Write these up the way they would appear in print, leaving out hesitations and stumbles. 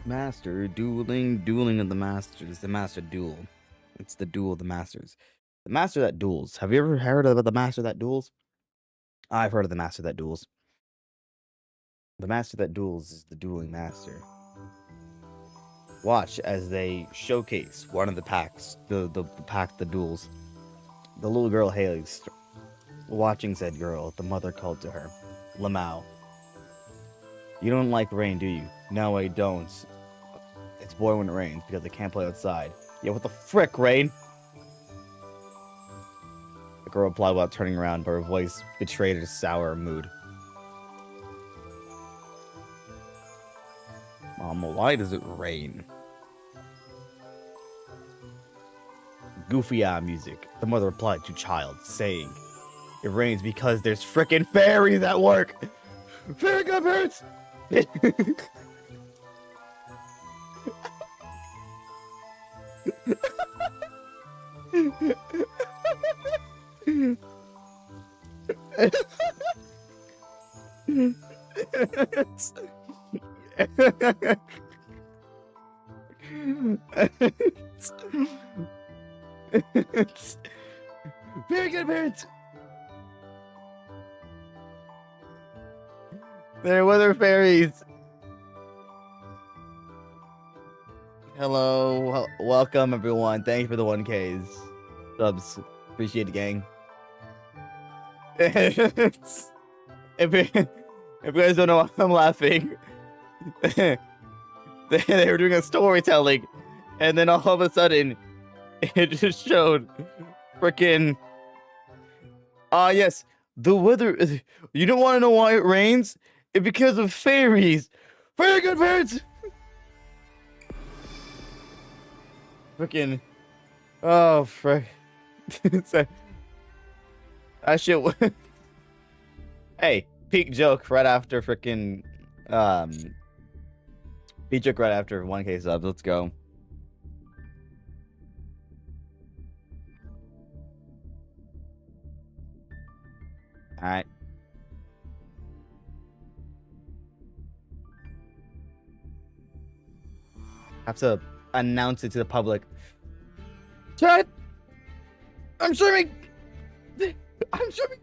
Master dueling of the masters, the master duel. It's the duel of the masters. The master that duels. Have you ever heard about the master that duels? I've heard of the master that duels. The master that duels is the dueling master. Watch as they showcase one of the packs, the pack that duels. The little girl Haley's watching said girl. The mother called to her, Lamau. You don't like rain, do you? No, I don't. It's boring when it rains because I can't play outside. Yeah, what the frick, Rain? The girl replied without turning around, but her voice betrayed her sour mood. Mama, why does it rain? Goofy eye music. The mother replied to child, saying, "It rains because there's frickin' fairies at work. Fairy godparents." Very good parents. They're weather fairies. Hello, welcome everyone. Thank you for the 1Ks. Subs. Appreciate it, gang. if you guys don't know why I'm laughing, they were doing a storytelling, and then all of a sudden, it just showed freaking. Yes, the weather. You don't want to know why it rains? It's because of fairies. Very good parents. Freaking. Oh, frick. That shit. Hey, peak joke right after freaking. Peak joke right after 1K subs. Let's go. All right. Have to announce it to the public. Chat! I'm streaming! I'm streaming!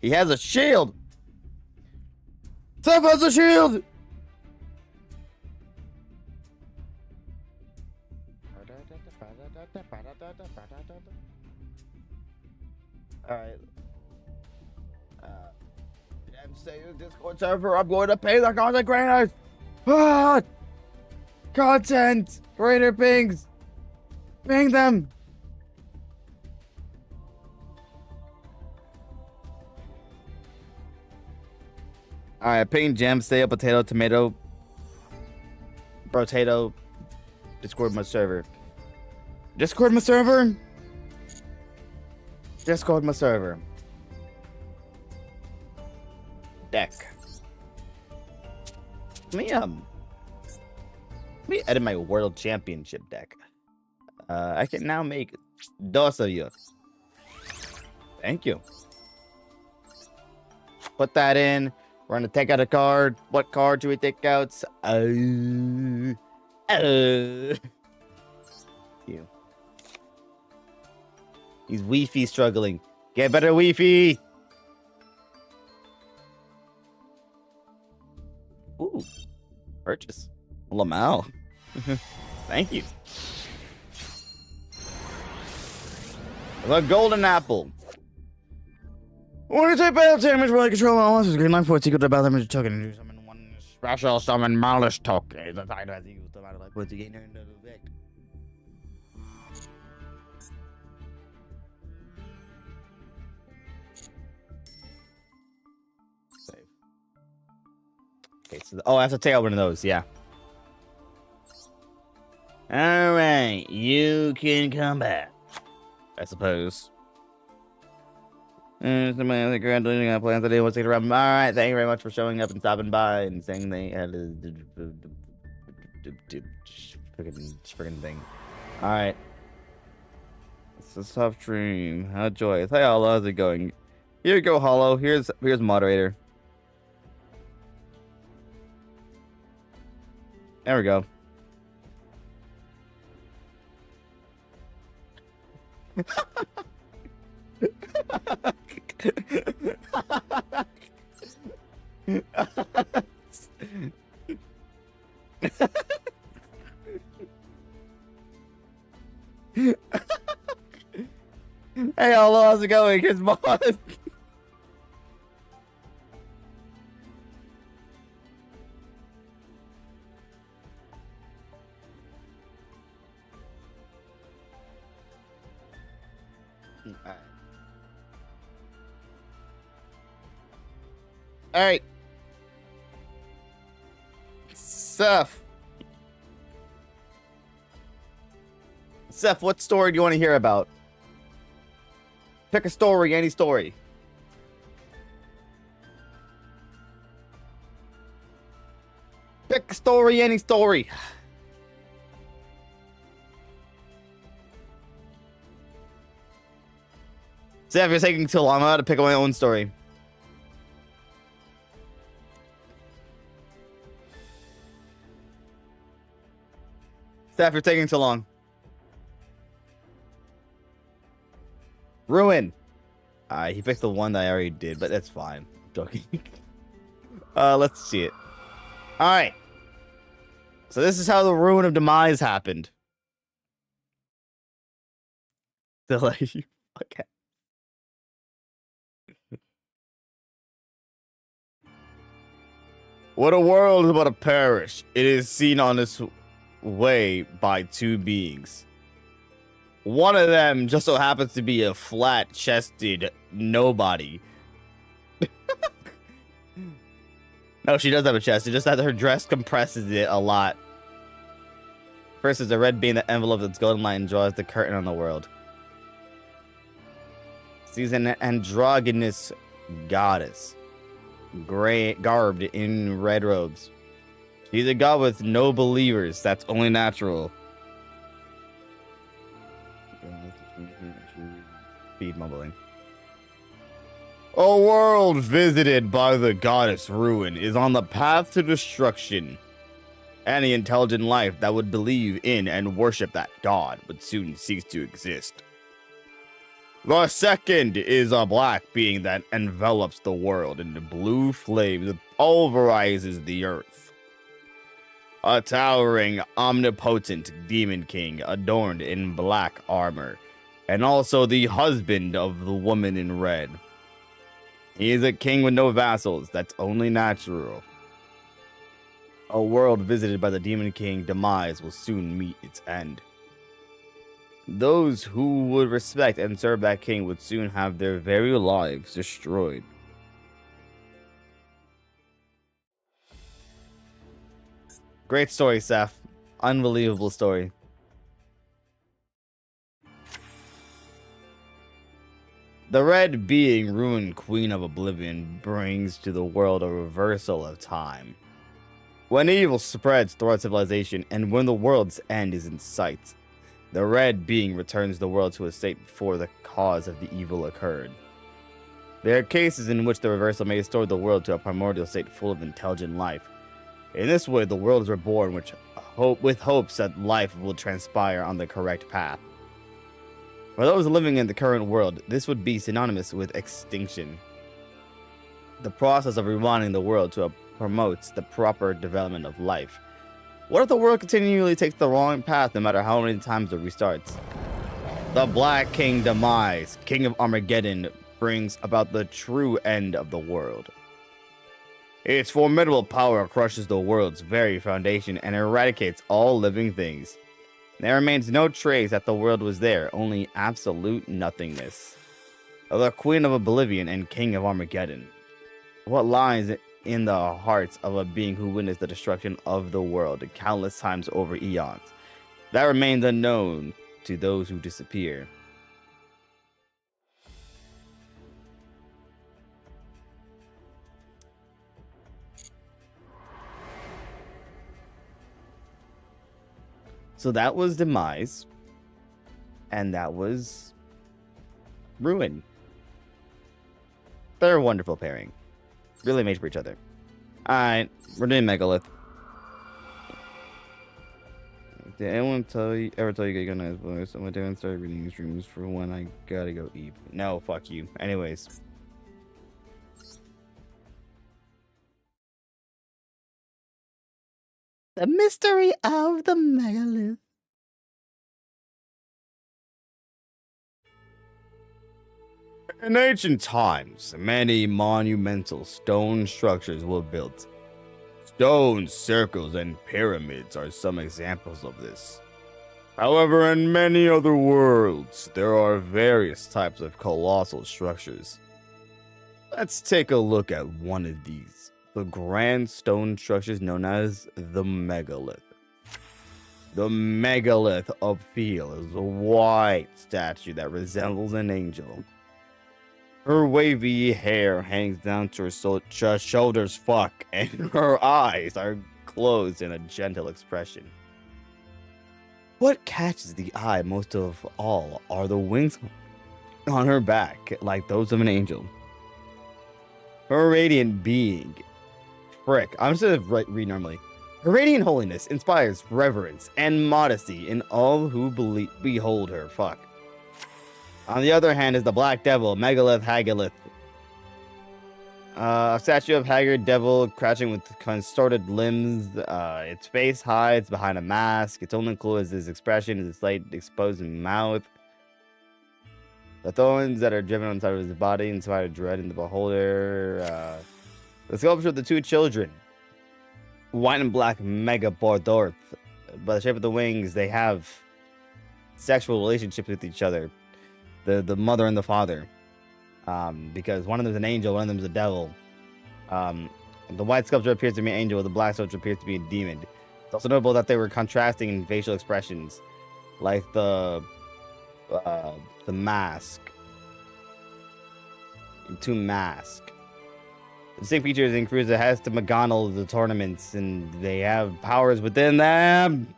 He has a shield! Seth has a shield! Alright. I'm saying Discord server, I'm going to pay the content creators! Ah! Content! Creator pings! Ping them! Alright, ping gem, stale, potato, tomato, potato, Discord my server. Discord my server? Discord my server. Deck. Let me edit my World Championship deck. I can now make dos of you. Thank you. Put that in. We're gonna take out a card. What card do we take out? You. He's Wi-Fi struggling. Get better Wi-Fi. Ooh. Purchase. Lamau. Thank you. The golden apple. When you take battle damage while you control all monsters, gain life points equal to battle damage token and do summon one special summon malice token. The title has equal to battle life points you gain another effect. Save. Okay, so I have to take out one of those. Yeah. All right, you can come back. I suppose. Somebody other graduating on plans today. What's take around? All right, thank you very much for showing up and stopping by and saying they had a freaking thing. All right. It's a soft dream. How joyous. Hey, Hollow, how's it going? Here you go, Hollow. Here's moderator. There we go. Hey, Hollow, how's it going? Here's mod. All right. Seth, what story do you want to hear about? Pick a story, any story. Pick a story, any story. Seth, you're taking too long. I'm about to pick my own story. Seth, you're taking too long. Ruin. He picked the one that I already did, but that's fine. I'm joking. Let's see it. All right. So this is how the ruin of demise happened. Delay you. Okay. What a world is about to perish. It is seen on this way by two beings. One of them just so happens to be a flat-chested nobody. No, she does have a chest. It's just that her dress compresses it a lot. First is a red beam that envelopes its golden light and draws the curtain on the world. She's an androgynous goddess, garbed in red robes. She's a god with no believers. That's only natural. Speed mumbling. A world visited by the goddess Ruin is on the path to destruction. Any intelligent life that would believe in and worship that god would soon cease to exist. The second is a black being that envelops the world in the blue flames that pulverizes the earth. A towering, omnipotent demon king adorned in black armor, and also the husband of the woman in red. He is a king with no vassals. That's only natural. A world visited by the demon king demise will soon meet its end. Those who would respect and serve that king would soon have their very lives destroyed. Great story, Seth. Unbelievable story. The red being, Ruin, Queen of Oblivion, brings to the world a reversal of time. When evil spreads throughout civilization and when the world's end is in sight, the red being returns the world to a state before the cause of the evil occurred. There are cases in which the reversal may restore the world to a primordial state full of intelligent life. In this way, the world is reborn with hopes that life will transpire on the correct path. For those living in the current world, this would be synonymous with extinction. The process of rewinding the world promotes the proper development of life. What if the world continually takes the wrong path no matter how many times it restarts? The Black King Demise, King of Armageddon, brings about the true end of the world. Its formidable power crushes the world's very foundation and eradicates all living things. There remains no trace that the world was there, only absolute nothingness. The Queen of Oblivion and King of Armageddon. What lies in the hearts of a being who witnessed the destruction of the world countless times over eons. That remains unknown to those who disappear. So that was Demise, and that was Ruin. They're a wonderful pairing. Really made for each other. Alright, we're doing Megalith. Did anyone ever tell you to get a nice voice? I'm gonna start reading streams for when I gotta go eat. No, fuck you. Anyways. The mystery of the Megalith. In ancient times, many monumental stone structures were built. Stone circles and pyramids are some examples of this. However, in many other worlds, there are various types of colossal structures. Let's take a look at one of these. The grand stone structures known as the Megalith. The Megalith of Feel is a white statue that resembles an angel. Her wavy hair hangs down to her shoulders, and her eyes are closed in a gentle expression. What catches the eye most of all are the wings on her back, like those of an angel. Her radiant being, I'm just gonna read normally. Her radiant holiness inspires reverence and modesty in all who behold her. On the other hand is the Black Devil, Megalith Hagalith. A statue of haggard devil crouching with contorted limbs. Its face hides behind a mask. Its only clue is his expression, his slight exposed mouth. The thorns that are driven on the side of his body inspire dread in the beholder. The sculpture of the two children. White and black Megabordorth. By the shape of the wings, they have sexual relationships with each other. The mother and the father, because one of them is an angel, one of them is a devil. The white sculpture appears to be an angel, the black sculpture appears to be a demon. It's also notable that they were contrasting in facial expressions, like the mask, two mask. The distinct features include the has to McGonagall the tournaments, and they have powers within them.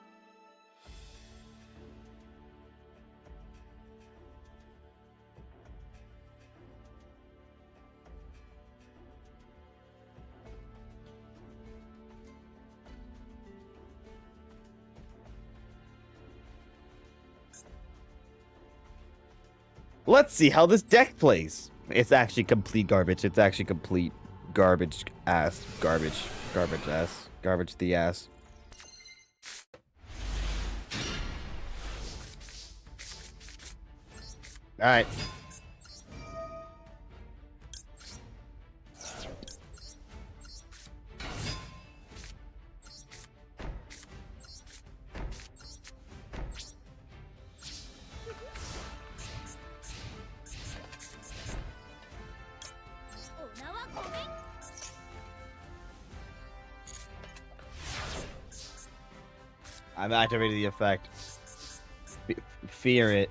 Let's see how this deck plays. It's actually complete garbage. It's actually complete garbage ass. Garbage ass. Garbage the ass. Alright. I've activated the effect. Fear it.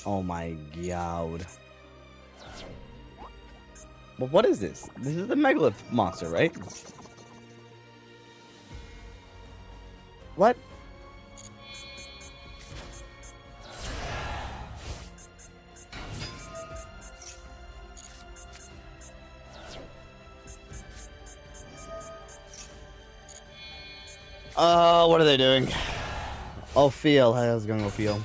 Oh my god. Well, what is this? This is the Megalith monster, right? What? What are they doing? Ophiel, how's it going, Ophiel?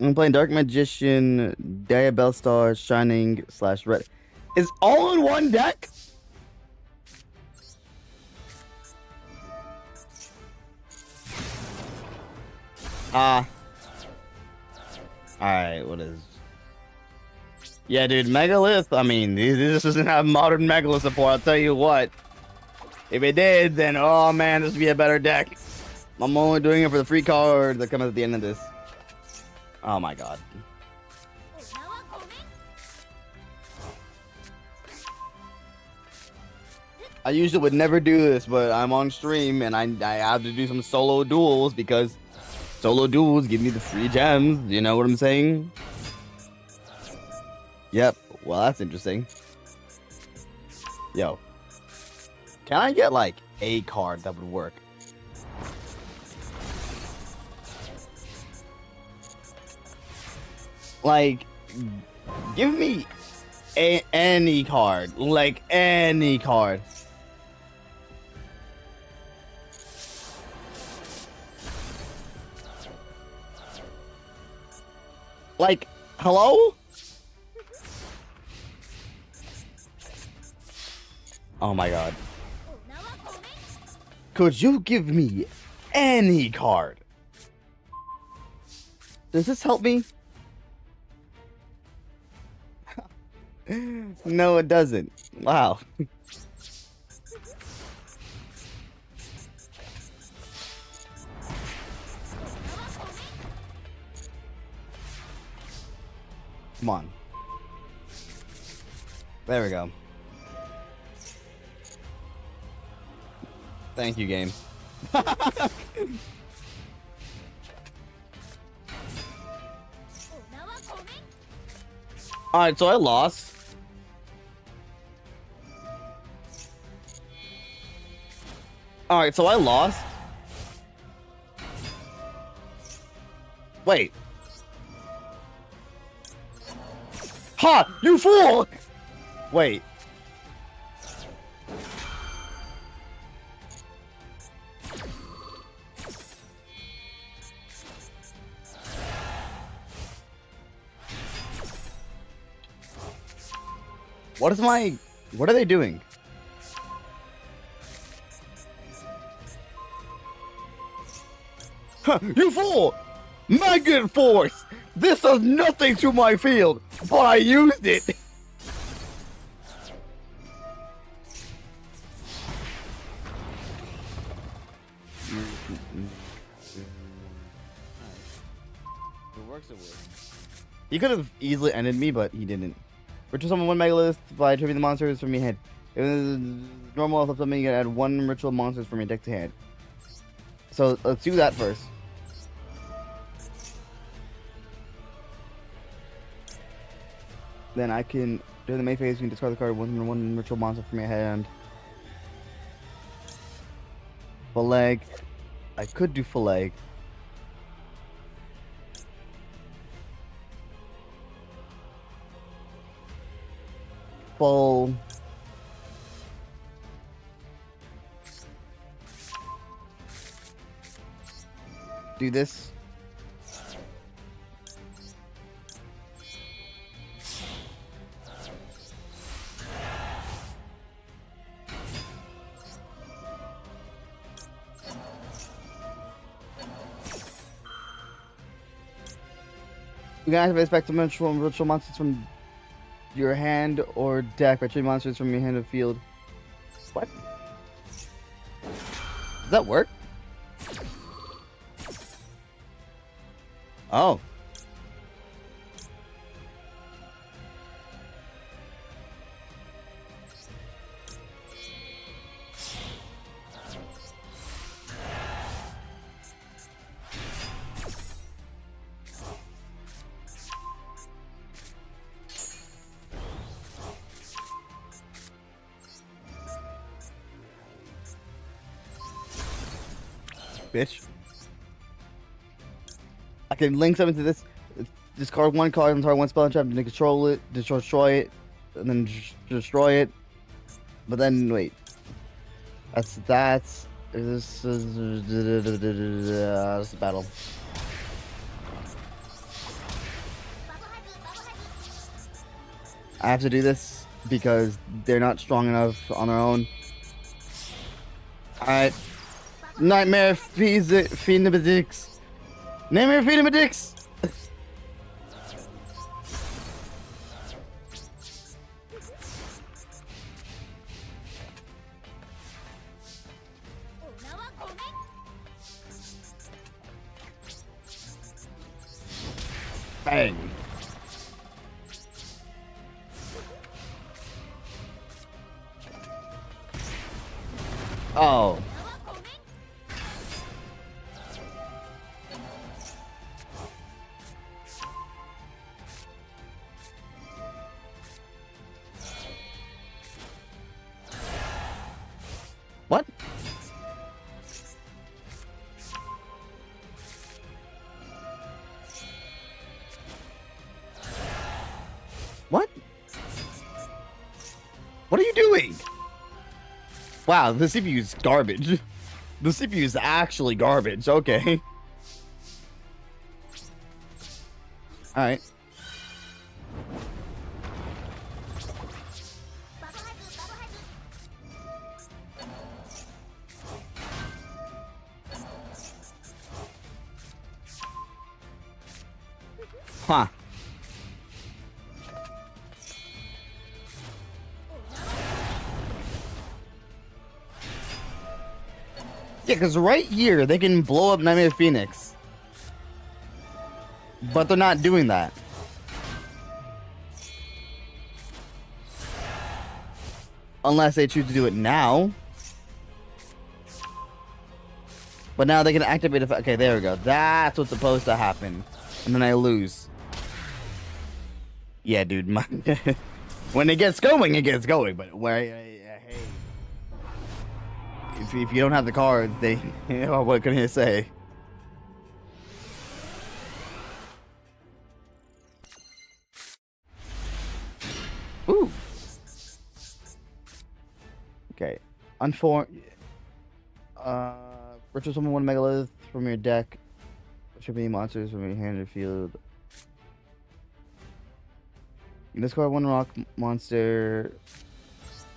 I'm playing Dark Magician, Diabell Star, Shining / Red. Is all in one deck? Alright, what is... Yeah, dude, Megalith, I mean, this doesn't have modern Megalith support, I'll tell you what. If it did, then, oh man, this would be a better deck. I'm only doing it for the free card that comes at the end of this. Oh my god. I usually would never do this, but I'm on stream and I have to do some solo duels because solo duels give me the free gems. You know what I'm saying? Yep. Well, that's interesting. Yo. Can I get like a card that would work? Like, give me any card. Like, any card. Like, hello? Oh my god. Could you give me any card? Does this help me? No, it doesn't. Wow. Come on. There we go. Thank you, game. Alright, so I lost. Alright, so I lost. Wait. Ha! You fool! Wait. What are they doing? Huh, you fool! Magnet Force! This does nothing to my field, but I used it! It works, it works. He could have easily ended me, but he didn't. Ritual summon one Megalith by trimming the monsters from your hand. If it is normal if something, you can add one ritual monsters from your deck to hand. So let's do that first. Then I can, during the main phase, you can discard the card one ritual monster from your hand. Full leg. I could do full leg. Full. Do this. You can activate spectrum ritual monsters from your hand or deck by trading monsters from your hand or field. What? Does that work? Oh. Bitch. I can link something to this. Discard one card and target one spell and trap to control it, destroy it, and then destroy it. But then wait. This is battle. I have to do this because they're not strong enough on their own. Alright. Nightmare Phoenix. Nightmare Phoenix. Bang. Oh. What? What? What are you doing? Wow, the CPU is garbage. The CPU is actually garbage. Okay. Alright. Huh. Yeah, because right here, they can blow up Nightmare Phoenix. But they're not doing that. Unless they choose to do it now. But now they can activate it. Okay, there we go. That's what's supposed to happen. And then I lose. Yeah, dude. When it gets going, it gets going. But hey. If you don't have the cards, they... what can I say? Ooh. Okay. Ritual summon one megalith from your deck. Shipping monsters from your hand or field. You discard one rock monster.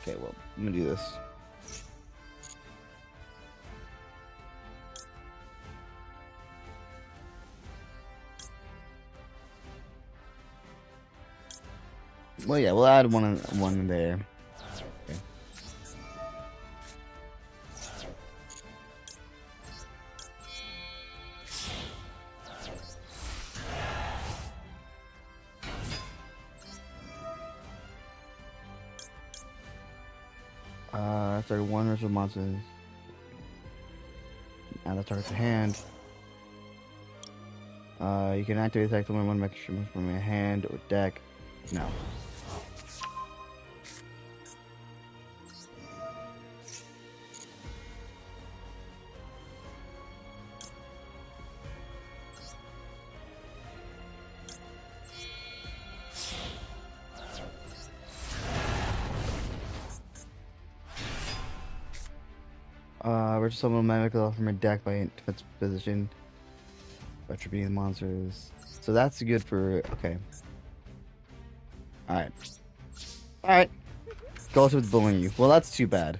Okay, well, I'm gonna do this. Well, yeah, we'll add one in there. Okay. Sorry, one ritual monsters. Add that target to hand. You can activate attack summon one extra from your hand or deck. No. Ritual summon magical from your deck by defense position. Attributing the monsters. So that's good for... okay. Alright. Alright. Go with bullying you. Well, that's too bad.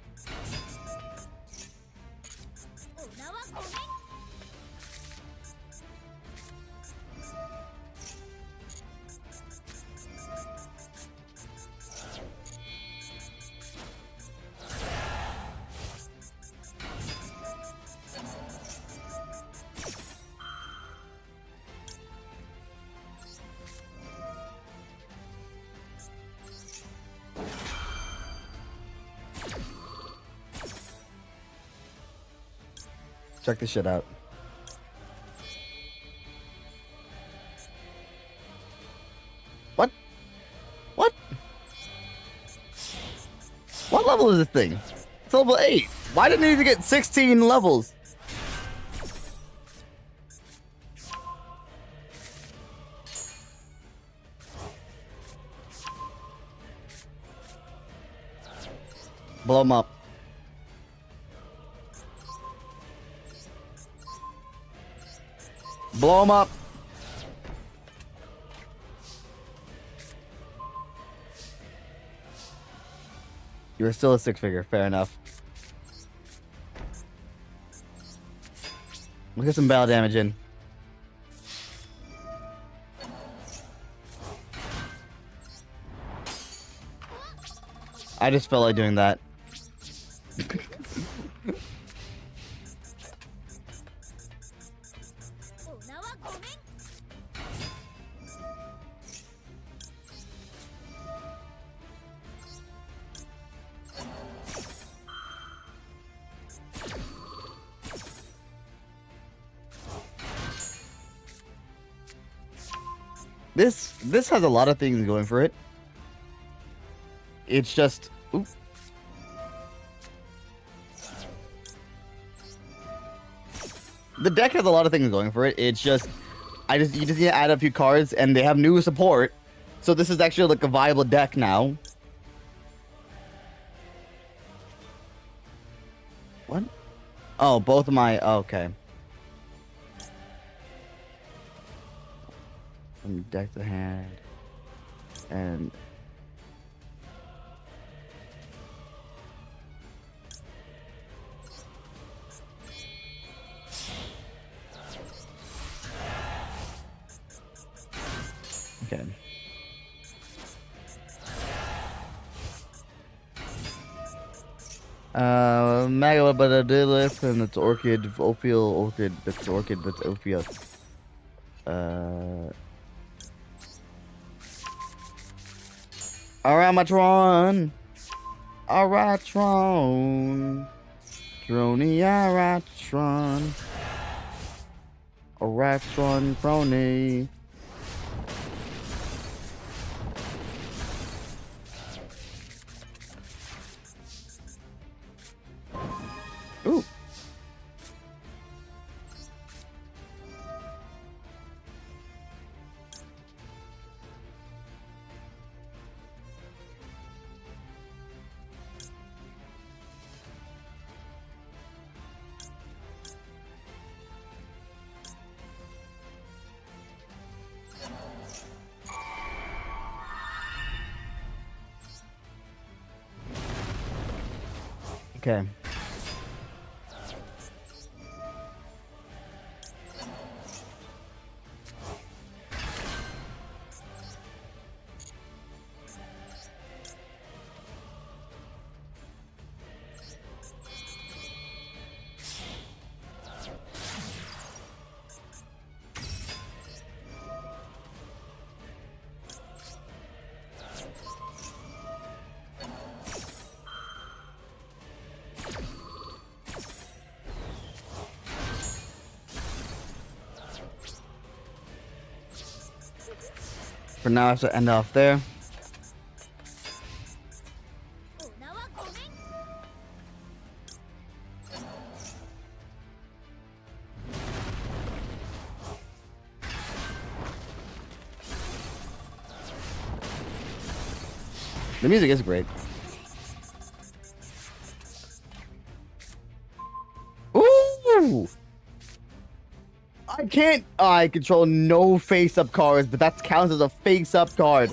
Check this shit out. What? What? What level is this thing? It's level 8. Why didn't it even get 16 levels? Blow him up. Blow him up. You're still a 6-figure. Fair enough. We'll get some battle damage in. I just felt like doing that. This has a lot of things going for it. It's just, oop. The deck has a lot of things going for it. It's just, you just need to add a few cards, and they have new support. So this is actually like a viable deck now. What? Oh, both of my, oh, okay. Deck the hand, and okay. Mega but a Dilith, and it's Orchid, Orchid, that's Orchid, that's Ophia. Aramatron! Aratron! Droney Aratron! Aratron Crony! Ooh! Okay. For now, I have to end off there. The music is great. Ooh! I can't. I control no face-up cards, but that counts as a face-up card.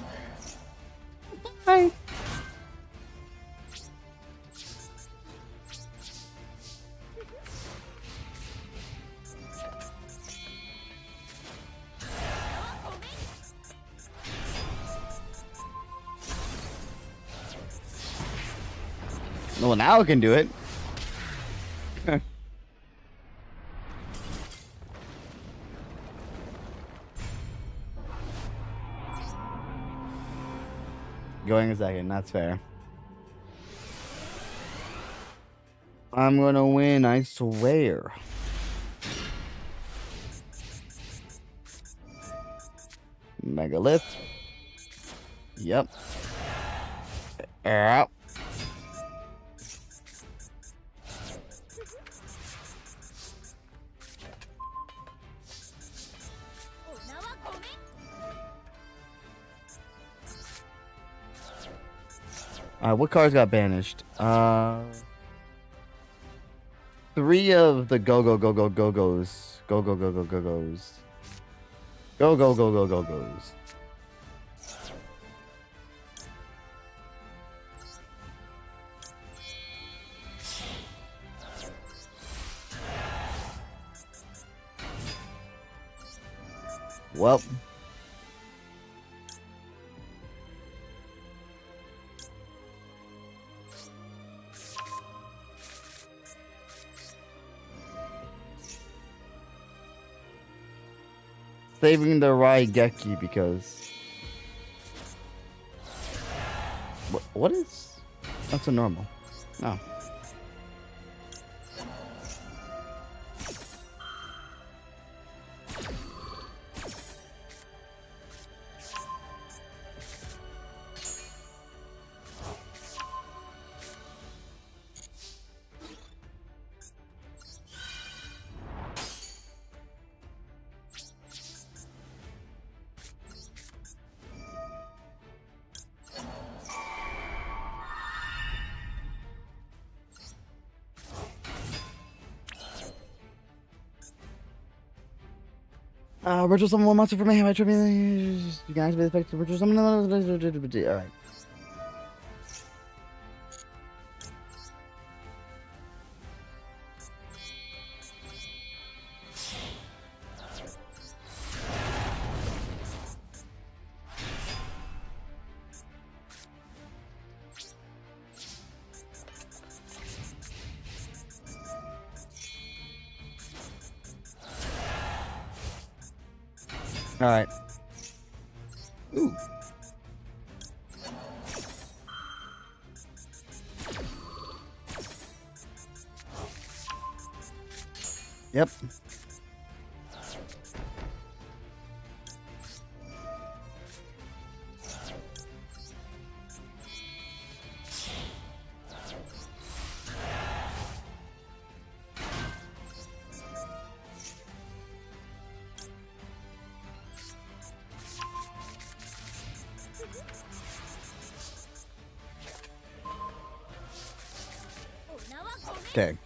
Bye. Well, now I can do it. Going a second, that's fair. I'm gonna win, I swear. Megalith. Yep. Yep. What cards got banished? 3 of the go-go's. Go-go's. Go-go's. Well, saving the Raigeki because what is that's a normal. No. Virtual summon one monster from my hand. I tribute you guys with effect to virtual summon. Alright. Alright. Ooh. Yep. Okay.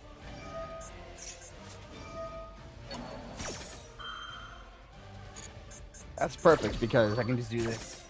That's perfect because I can just do this.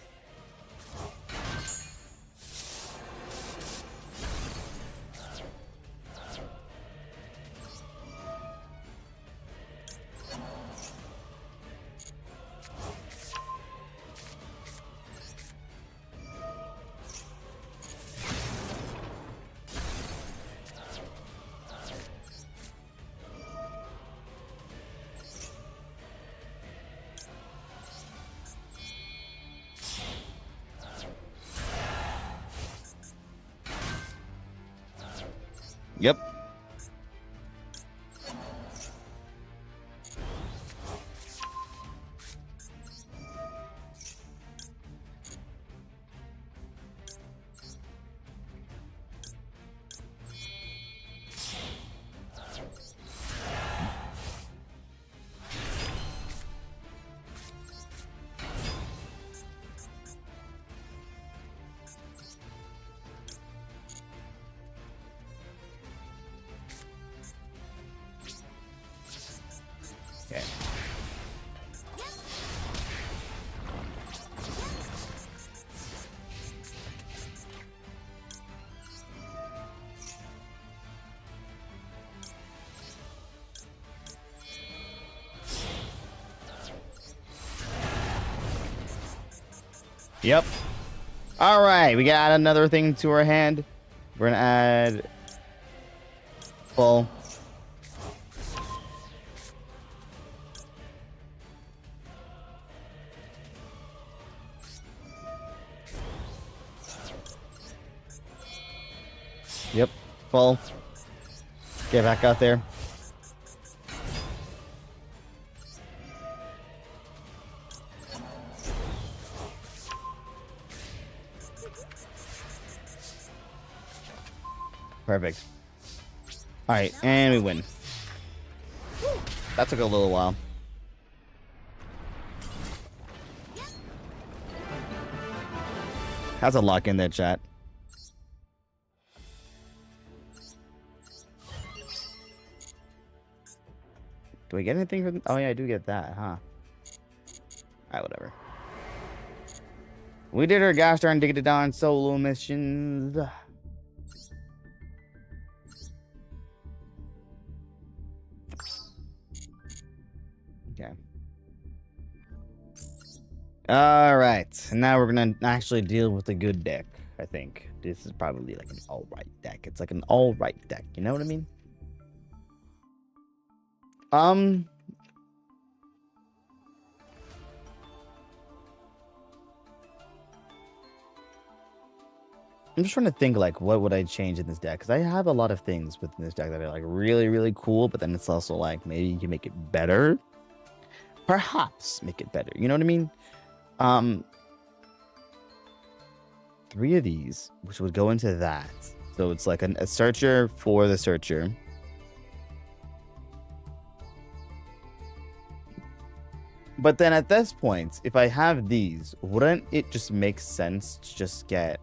Yep. Okay. Yep. All right, we got another thing to our hand. We're gonna add full. Yep, full. Get back out there. Perfect. All right, and we win. That took a little while. How's a lock in there, chat? Do I get anything from? Oh yeah, I do get that, huh? Alright, whatever. We did our gosh darn Digadon solo missions. Okay. Alright, now we're gonna actually deal with a good deck, I think. This is probably like an alright deck. It's like an alright deck, you know what I mean? I'm just trying to think, like, what would I change in this deck? Because I have a lot of things within this deck that are, like, really, really cool, but then it's also, like, maybe you can make it better. Perhaps make it better, you know what I mean? 3 of these, which would go into that. So it's like a searcher for the searcher. But then at this point, if I have these, wouldn't it just make sense to just get...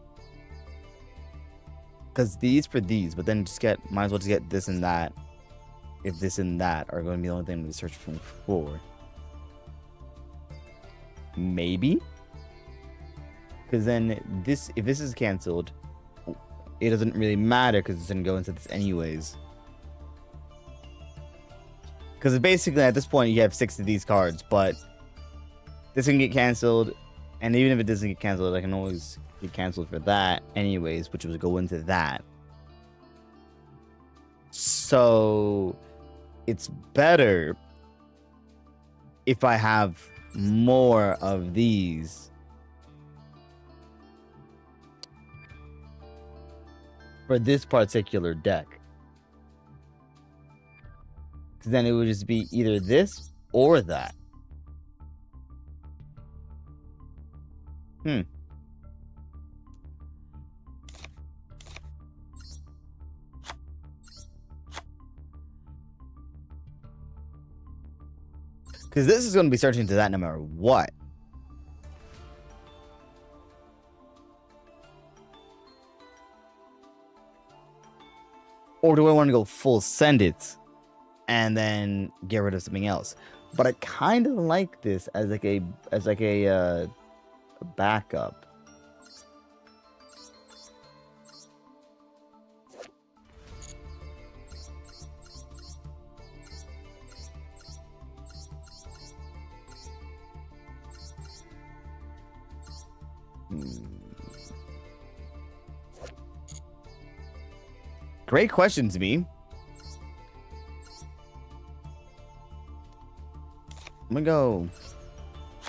Because these for these, but then just get... Might as well just get this and that. If this and that are going to be the only thing we search for. Maybe? Because then this... If this is cancelled, it doesn't really matter because it's going to go into this anyways. Because basically, at this point, you have 6 of these cards, but this can get canceled, and even if it doesn't get canceled, I can always get canceled for that anyways, which would go into that. So, it's better if I have more of these for this particular deck. Then it would just be either this or that. Because this is going to be searching to that no matter what. Or do I want to go full send it and then get rid of something else? But I kind of like this as like a backup. Great question to me. I'm gonna go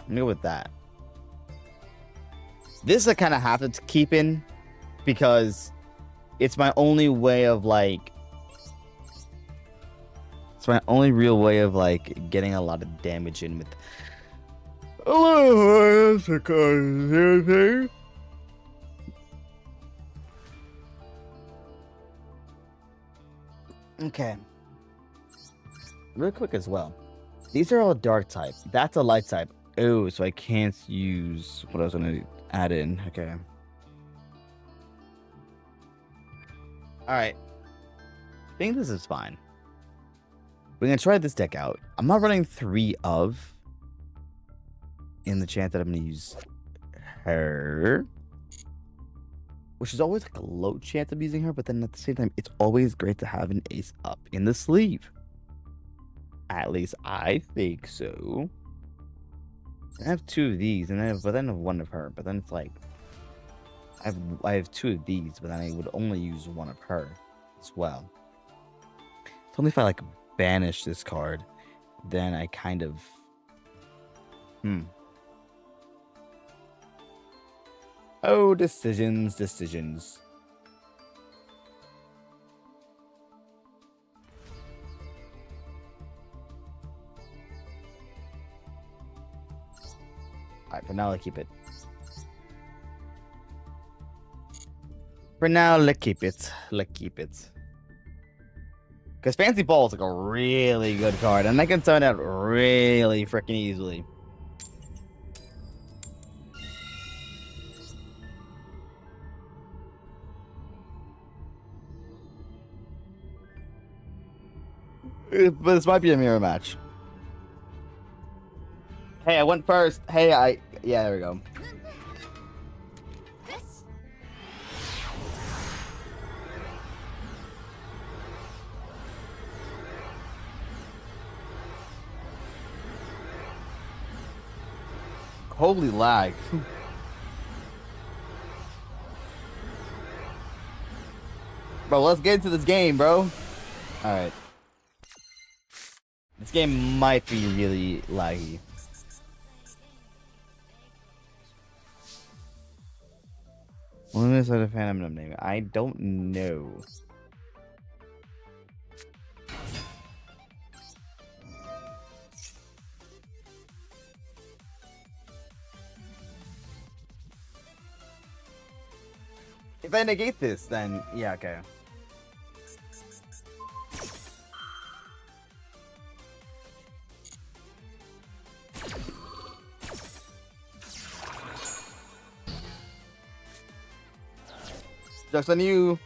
with that. This I kind of have to keep in because it's my only way of like... It's my only real way of like getting a lot of damage in with... Okay. Real quick as well. These are all dark type. That's a light type. Oh, so I can't use what I was going to add in. Okay. Alright. I think this is fine. We're going to try this deck out. I'm not running 3 of in the chance that I'm going to use her. Which is always like a low chance of using her, but then at the same time, it's always great to have an ace up in the sleeve. At least I think so. I have 2 of these, and then I have 1 of her. But then it's like I have 2 of these, but then I would only use 1 of her as well. It's only if I like banish this card, then I kind of Oh, decisions. Alright, for now, let's keep it. Let's keep it. Because Fancy Ball is like a really good card, and I can summon out really freaking easily. But this might be a mirror match. Hey, I went first. Yeah, there we go. Holy lag. Bro, let's get into this game, bro. Alright. This game might be really laggy. When is that a Phantom name? I don't know. If I negate this, then yeah, okay. Just on you.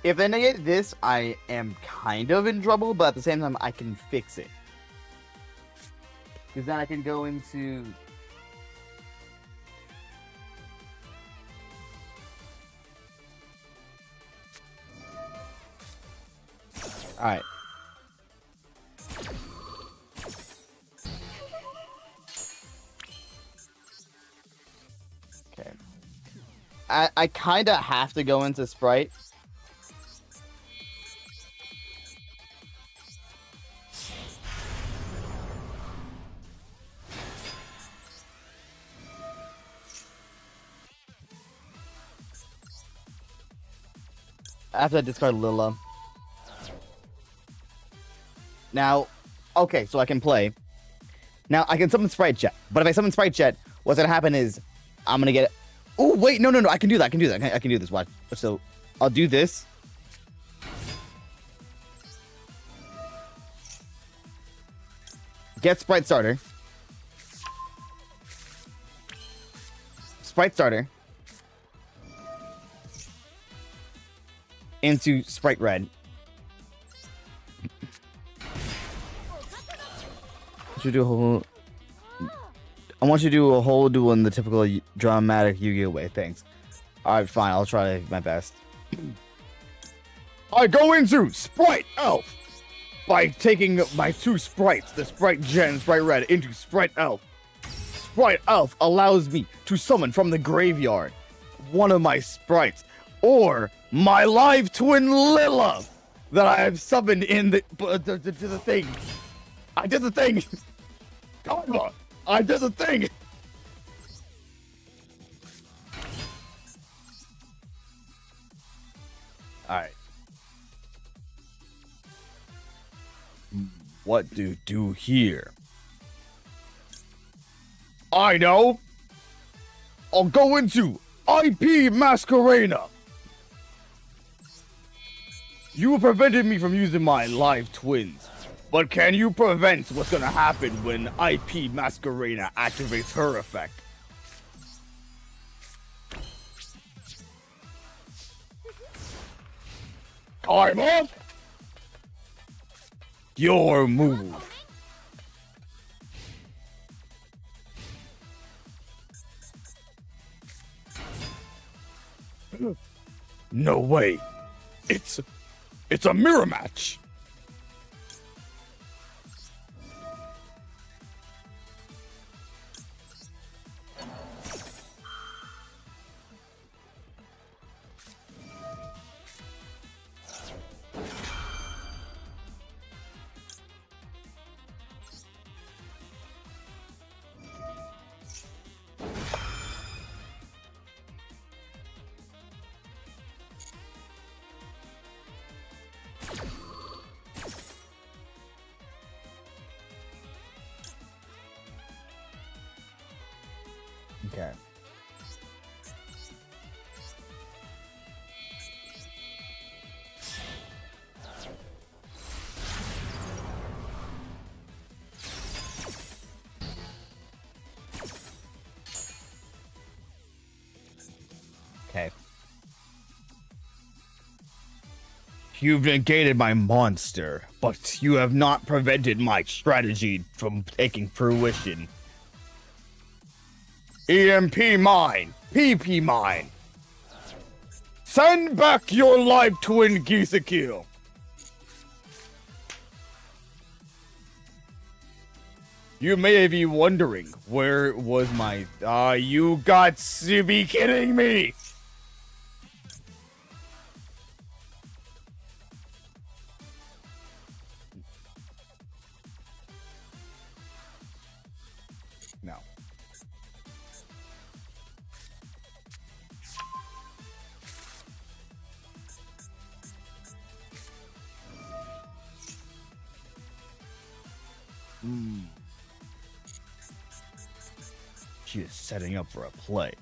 If I negate this, I am kind of in trouble, but at the same time, I can fix it. Because then I can go into... Alright. Okay. I kind of have to go into Sprite. After I discard Lilla. Now, okay, so I can play. Now, I can summon Sprite Jet. But if I summon Sprite Jet, what's going to happen is I'm going to get... Oh, wait, no, I can do that. I can do this. Watch. So, I'll do this. Get Sprite Starter. Sprite Starter. Into Sprite Red. I want you to do a whole duel in the typical dramatic Yu-Gi-Oh way. Thanks. Alright, fine. I'll try my best. I go into Sprite Elf by taking my two sprites, the Sprite Jet and Sprite Red, into Sprite Elf. Sprite Elf allows me to summon from the graveyard one of my sprites, or my live twin Lilla that I have summoned in the thing. I did the thing. Come on, I did the thing. All right. What do you do here? I know. I'll go into IP Masquerena. You prevented me from using my live twins, but can you prevent what's gonna happen when IP Masquerena activates her effect? Time up! Your move. No way. It's a mirror match. Okay. Okay. You've negated my monster, but you have not prevented my strategy from taking fruition. EMP mine! PP mine! Send back your live twin, Gisakil. You may be wondering, where was my... you got to be kidding me! No. She is setting up for a play.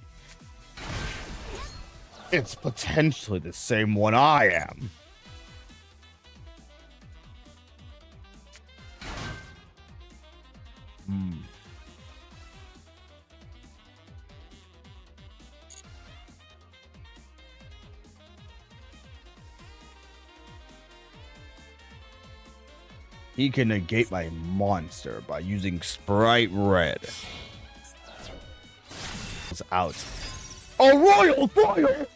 It's potentially the same one I am. He can negate my monster by using Sprite Red. It's out. A royal fire!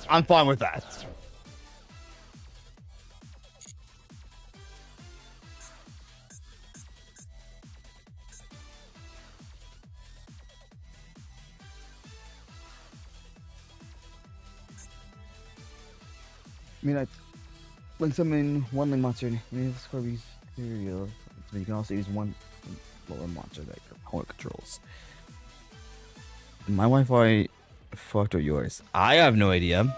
I'm fine with that. I mean, when summon one link monster, the score be material. So you can also use one lower monster that your opponent controls. My Wi-Fi fucked or yours? I have no idea.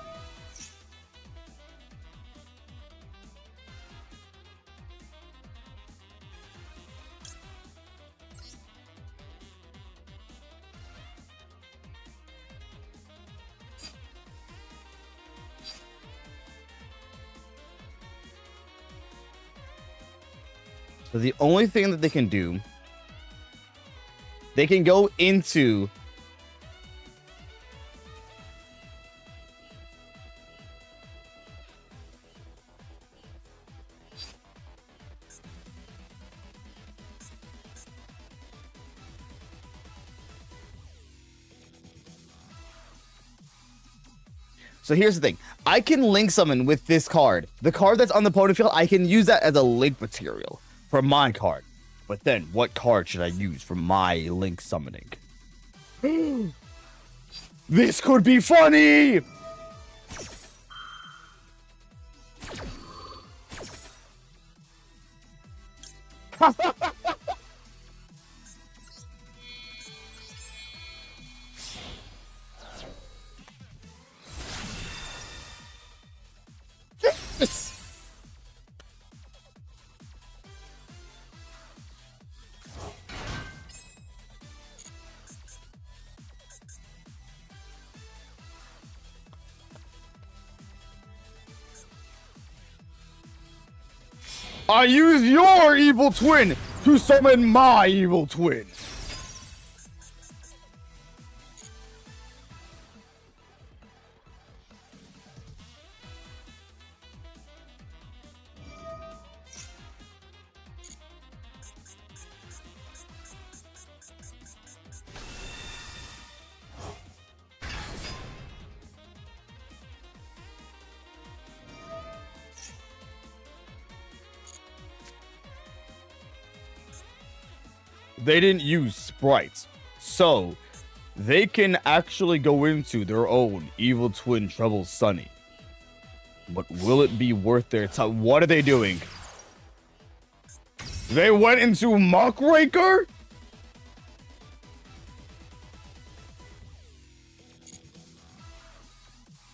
So the only thing that they can do, they can go into So here's the thing. I can link summon with this card. The card that's on the opponent field, I can use that as a link material for my card. But then, what card should I use for my link summoning? This could be funny! Yes! I use your evil twin to summon my evil twin. They didn't use sprites, so they can actually go into their own evil twin Trouble Sunny. But will it be worth their time? What are they doing? They went into Muckraker?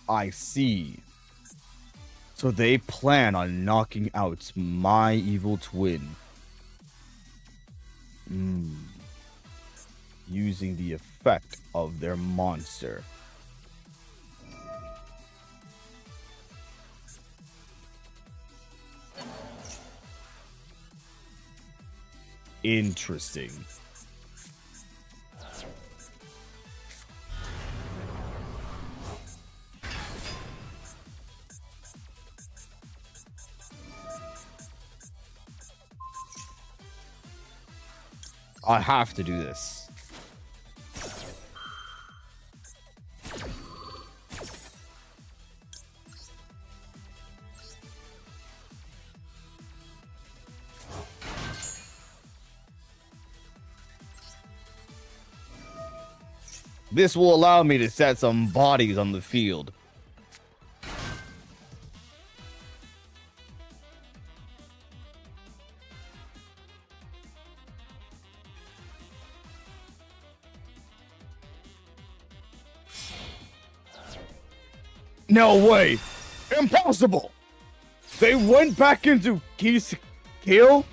I see. So they plan on knocking out my evil twin. Using the effect of their monster. Interesting. I have to do this. This will allow me to set some bodies on the field. No way! Impossible! They went back into kill?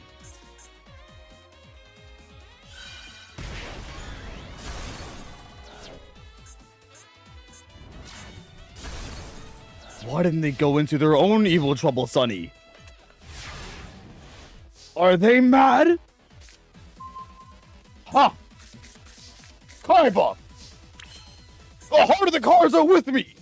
Why didn't they go into their own evil trouble, Sonny? Are they mad? Ha! Kaiba! The heart of the cards are with me!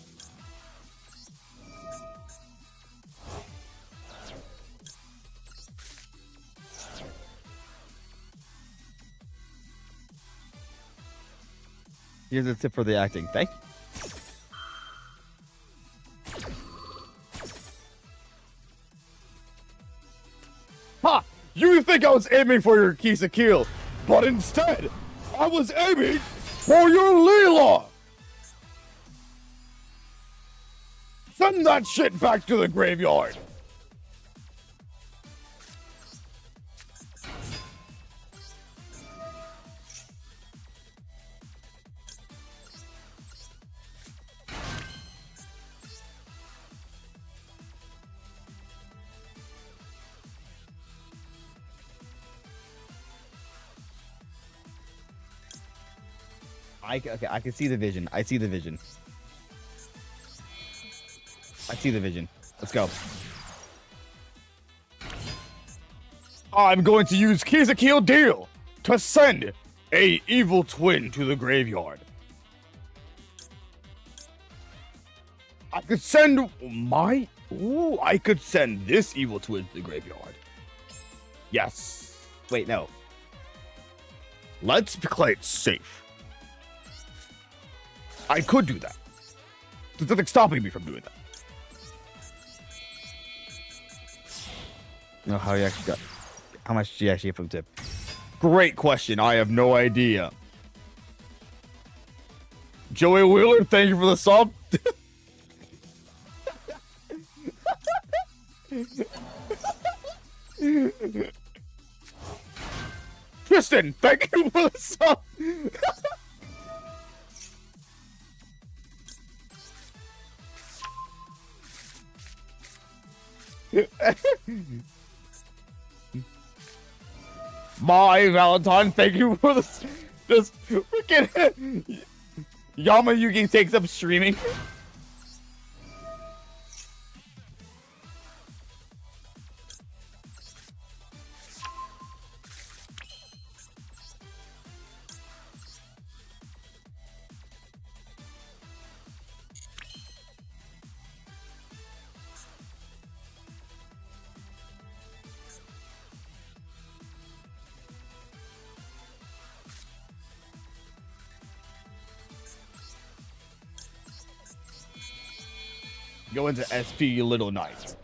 Here's a tip for the acting. Thank you. Ha! You think I was aiming for your Kisakil, but instead, I was aiming for your Leela! Send that shit back to the graveyard! Okay, I can see the vision. I see the vision. I see the vision. Let's go. I'm going to use Kisakil Deal to send a evil twin to the graveyard. I could send my... Ooh, I could send this evil twin to the graveyard. Yes. Wait, no. Let's play it safe. I could do that. There's nothing stopping me from doing that. No, how you actually got... How much did you actually get from tip? Great question. I have no idea. Joey Wheeler, thank you for the sub. Tristan, thank you for the sub. My Valentine, thank you for this. Just freaking Yama Yugi takes up streaming. Go into SP, you little knight.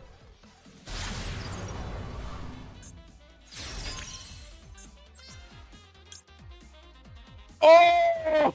Oh!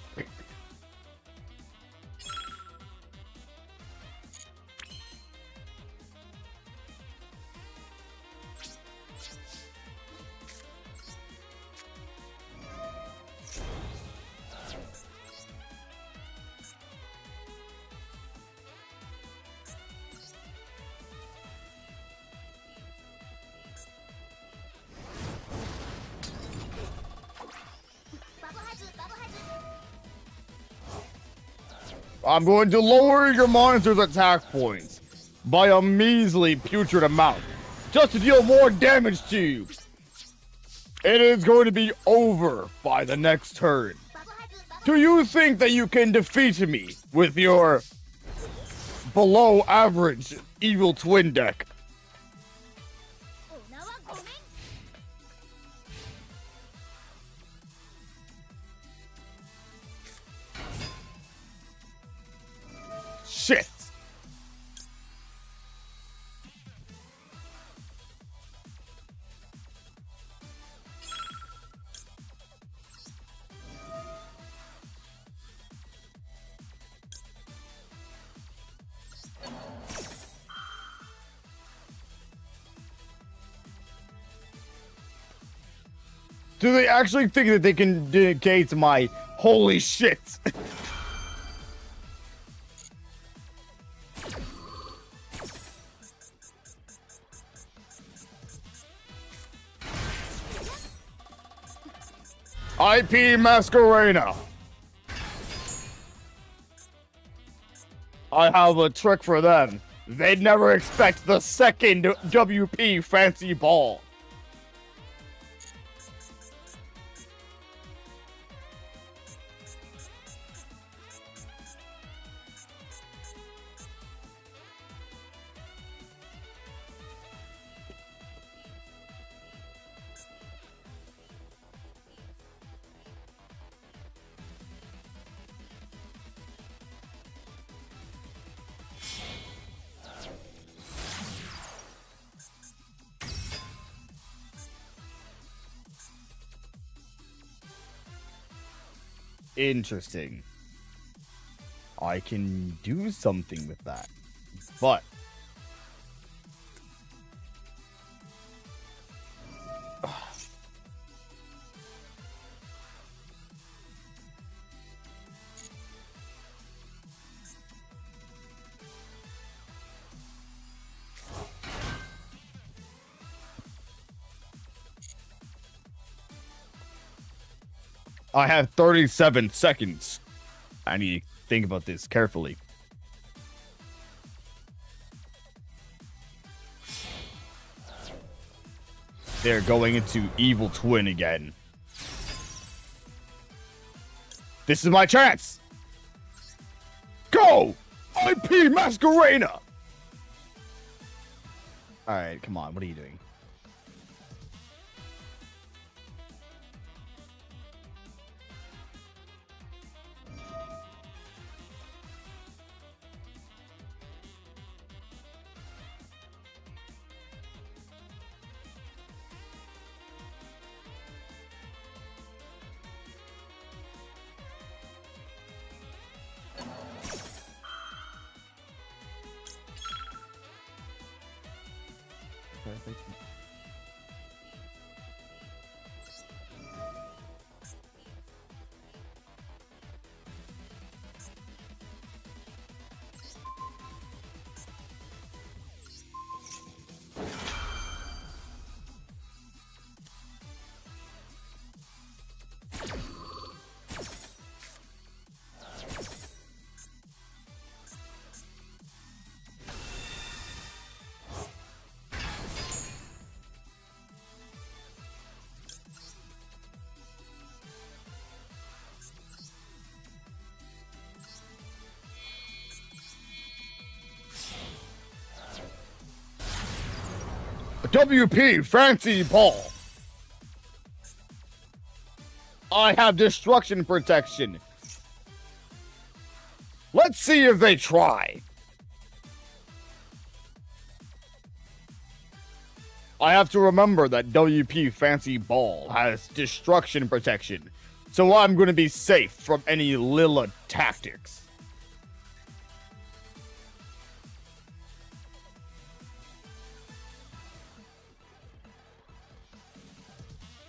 I'm going to lower your monster's attack points by a measly putrid amount, just to deal more damage to you. It is going to be over by the next turn. Do you think that you can defeat me with your below average evil twin deck? Shit! Do they actually think that they can negate my holy shit? IP Masquerena. I have a trick for them. They'd never expect the second WP Fancy Ball. Interesting. I can do something with that. But I have 37 seconds. I need to think about this carefully. They're going into Evil Twin again. This is my chance! Go! IP Masquerena! Alright, come on, what are you doing? WP Fancy Ball. I have destruction protection. Let's see if they try. I have to remember that WP Fancy Ball has destruction protection, so I'm going to be safe from any Lilla tactics.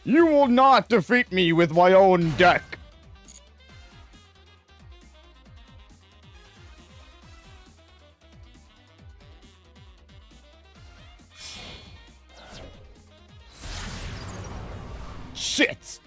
You will not defeat me with my own deck. Shit!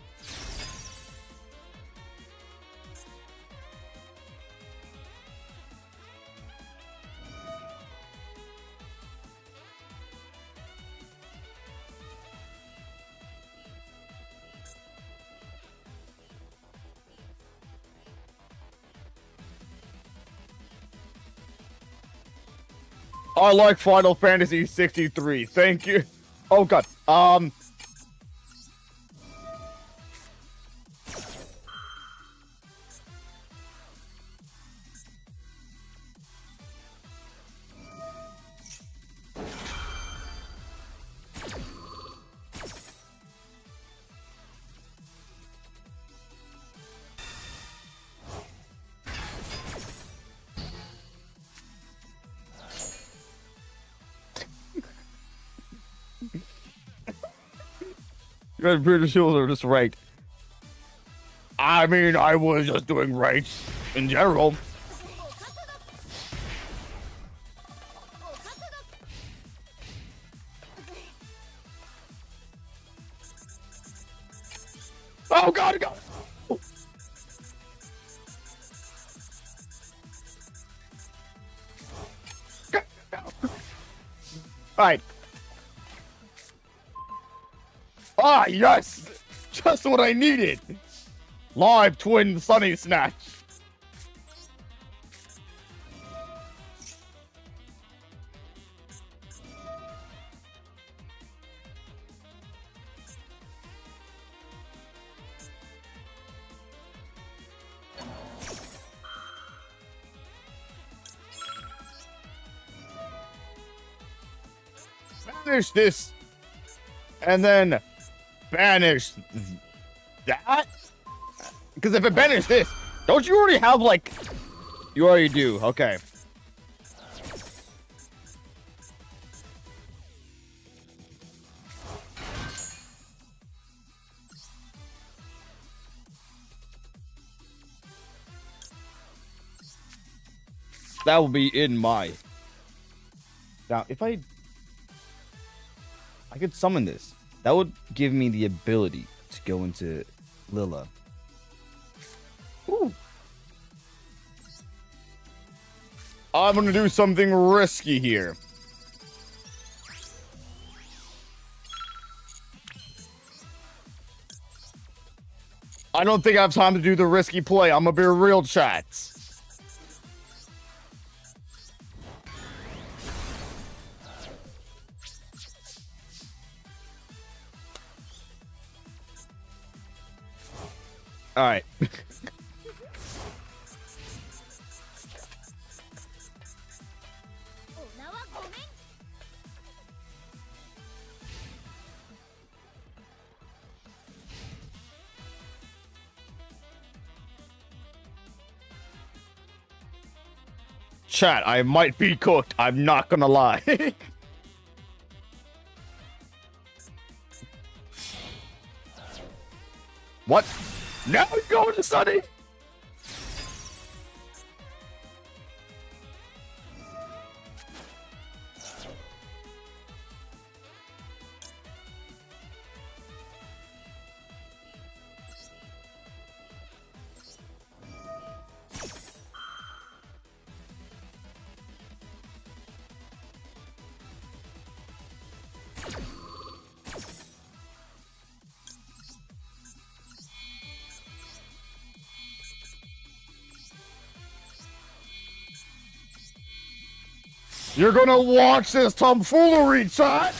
I like Final Fantasy 63. Thank you. Oh god. You're pretty sure they're just right. I mean, I was just doing right in general. Oh god, god. Alright. Ah, yes! Just what I needed! Live twin Sunny Snatch. Banish this, and then banish that? Because if it banish this, don't you already have, like... You already do, okay. That will be in my... Now, if I could summon this. That would give me the ability to go into Lilla. Ooh. I'm gonna do something risky here. I don't think I have time to do the risky play. I'm gonna be real, chats. All right. Chat, I might be cooked. I'm not gonna lie. What? Now we go to Sunny. You're gonna watch this tomfoolery, chat!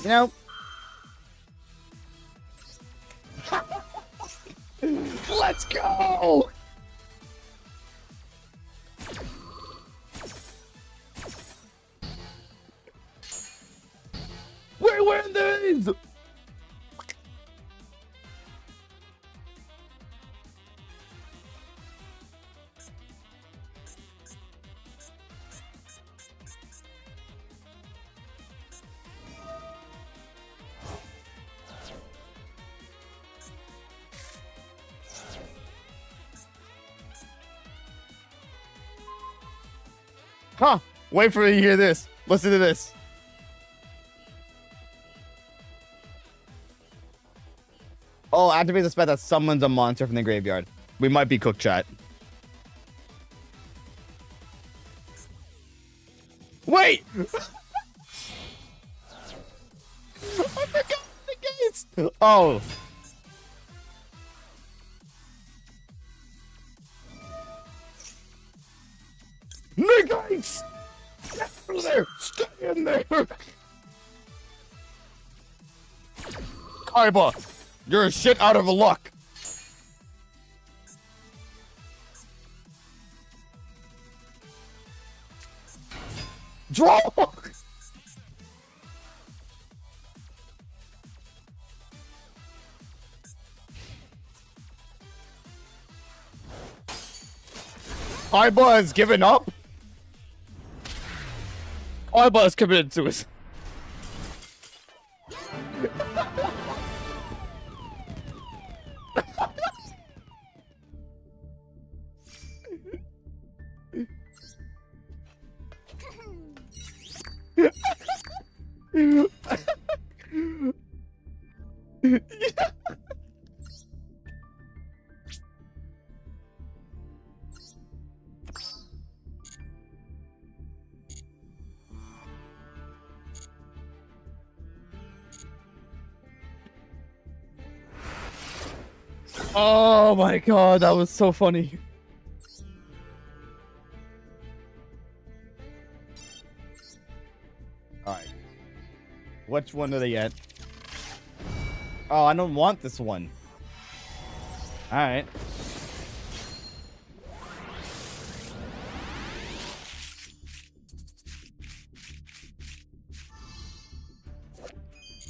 You know, let's go! We win these! Huh. Wait for me to hear this. Listen to this. Oh, activate the spell that summons a monster from the graveyard. We might be cooked, chat. Wait! I forgot the gates! Oh. Negates! Get through there! Stay in there! Kaiba, you're shit out of luck! Draw! Kaiba has given up? Kaiba has committed suicide. Oh my god, that was so funny. Alright. Which one do they get? Oh, I don't want this one. Alright.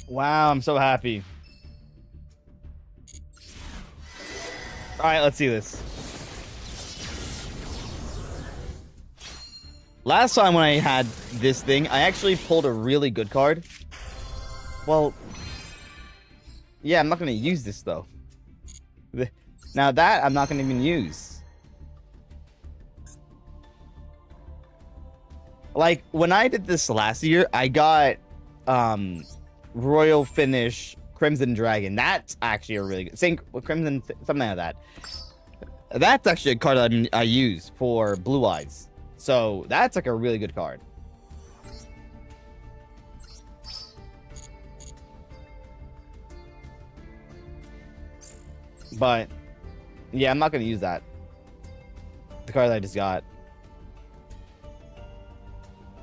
Wow, I'm so happy. Alright, let's see this. Last time when I had this thing, I actually pulled a really good card. Well, yeah, I'm not going to use this, though. Now that, I'm not going to even use. Like, when I did this last year, I got Royal Finish Crimson Dragon. That's actually a really good... Crimson... Something like that. That's actually a card that I use for Blue Eyes. So, that's like a really good card. But, yeah, I'm not going to use that. The card that I just got.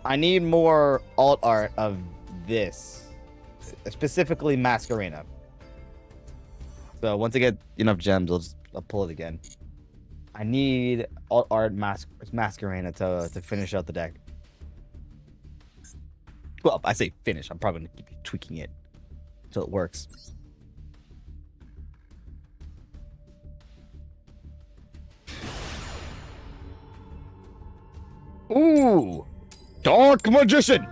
I need more alt art of this. Specifically Masquerena. So once I get enough gems, I'll pull it again. I need alt art Masquerena to finish out the deck. Well, I say finish. I'm probably gonna keep tweaking it until it works. Ooh, Dark Magician.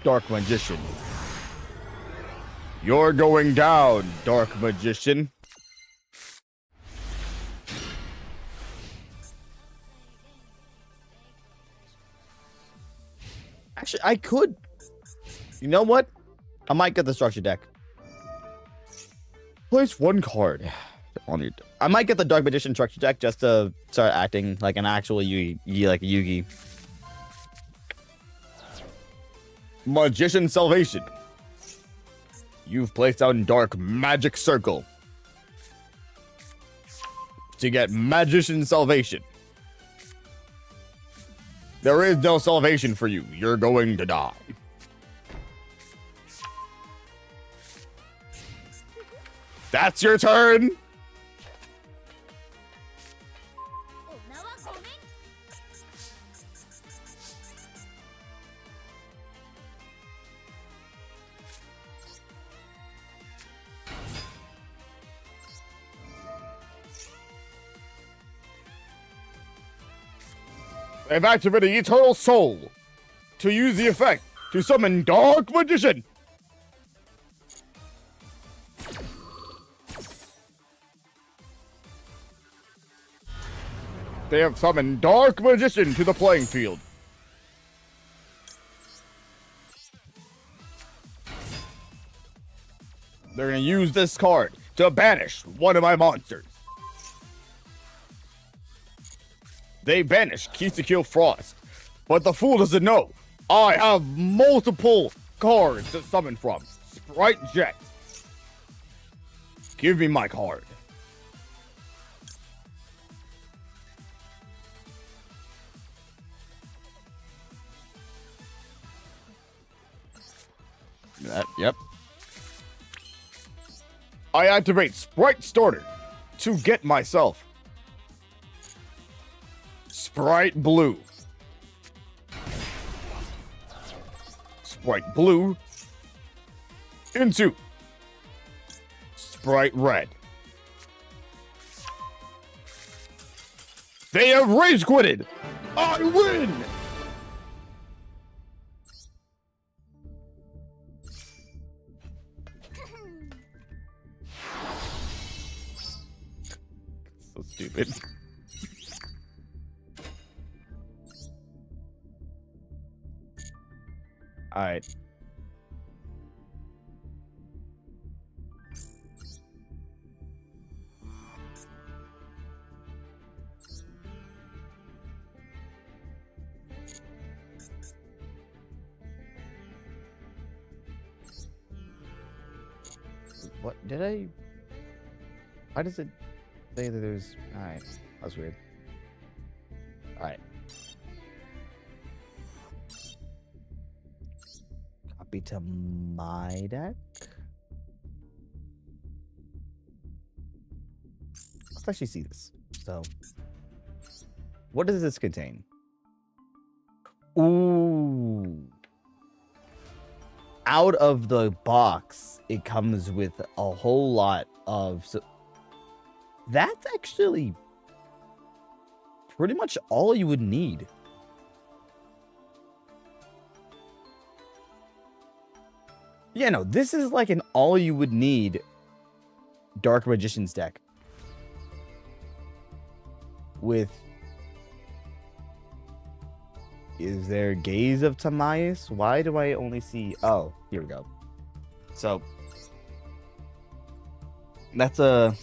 Dark Magician. You're going down, Dark Magician. Actually, I could. You know what? I might get the structure deck. Place one card on your. I might get the Dark Magician structure deck just to start acting like an actual Yugi, like a Yugi. Magician Salvation. You've placed down Dark Magic Circle to get Magician Salvation. There is no salvation for you. You're going to die. That's your turn. I've activated Eternal Soul to use the effect to summon Dark Magician. They have summoned Dark Magician to the playing field. They're going to use this card to banish one of my monsters. They banish Kisakyo Frost, but the fool doesn't know I have multiple cards to summon from. Sprite Jet. Give me my card. Yep. I activate Sprite Starter to get myself Sprite Blue. Sprite Blue into Sprite Red. They have rage quitted. I win. So stupid. All right. What did I? Why does it say that there's? All right, that's weird. All right. Copy to my deck. Let's actually see this. So, what does this contain? Ooh. Out of the box, it comes with a whole lot of... So that's actually pretty much all you would need. Yeah, no, this is like an all you would need Dark Magician's deck. With... Is there Gaze of Timaeus? Why do I only see... Oh, here we go. So, that's a...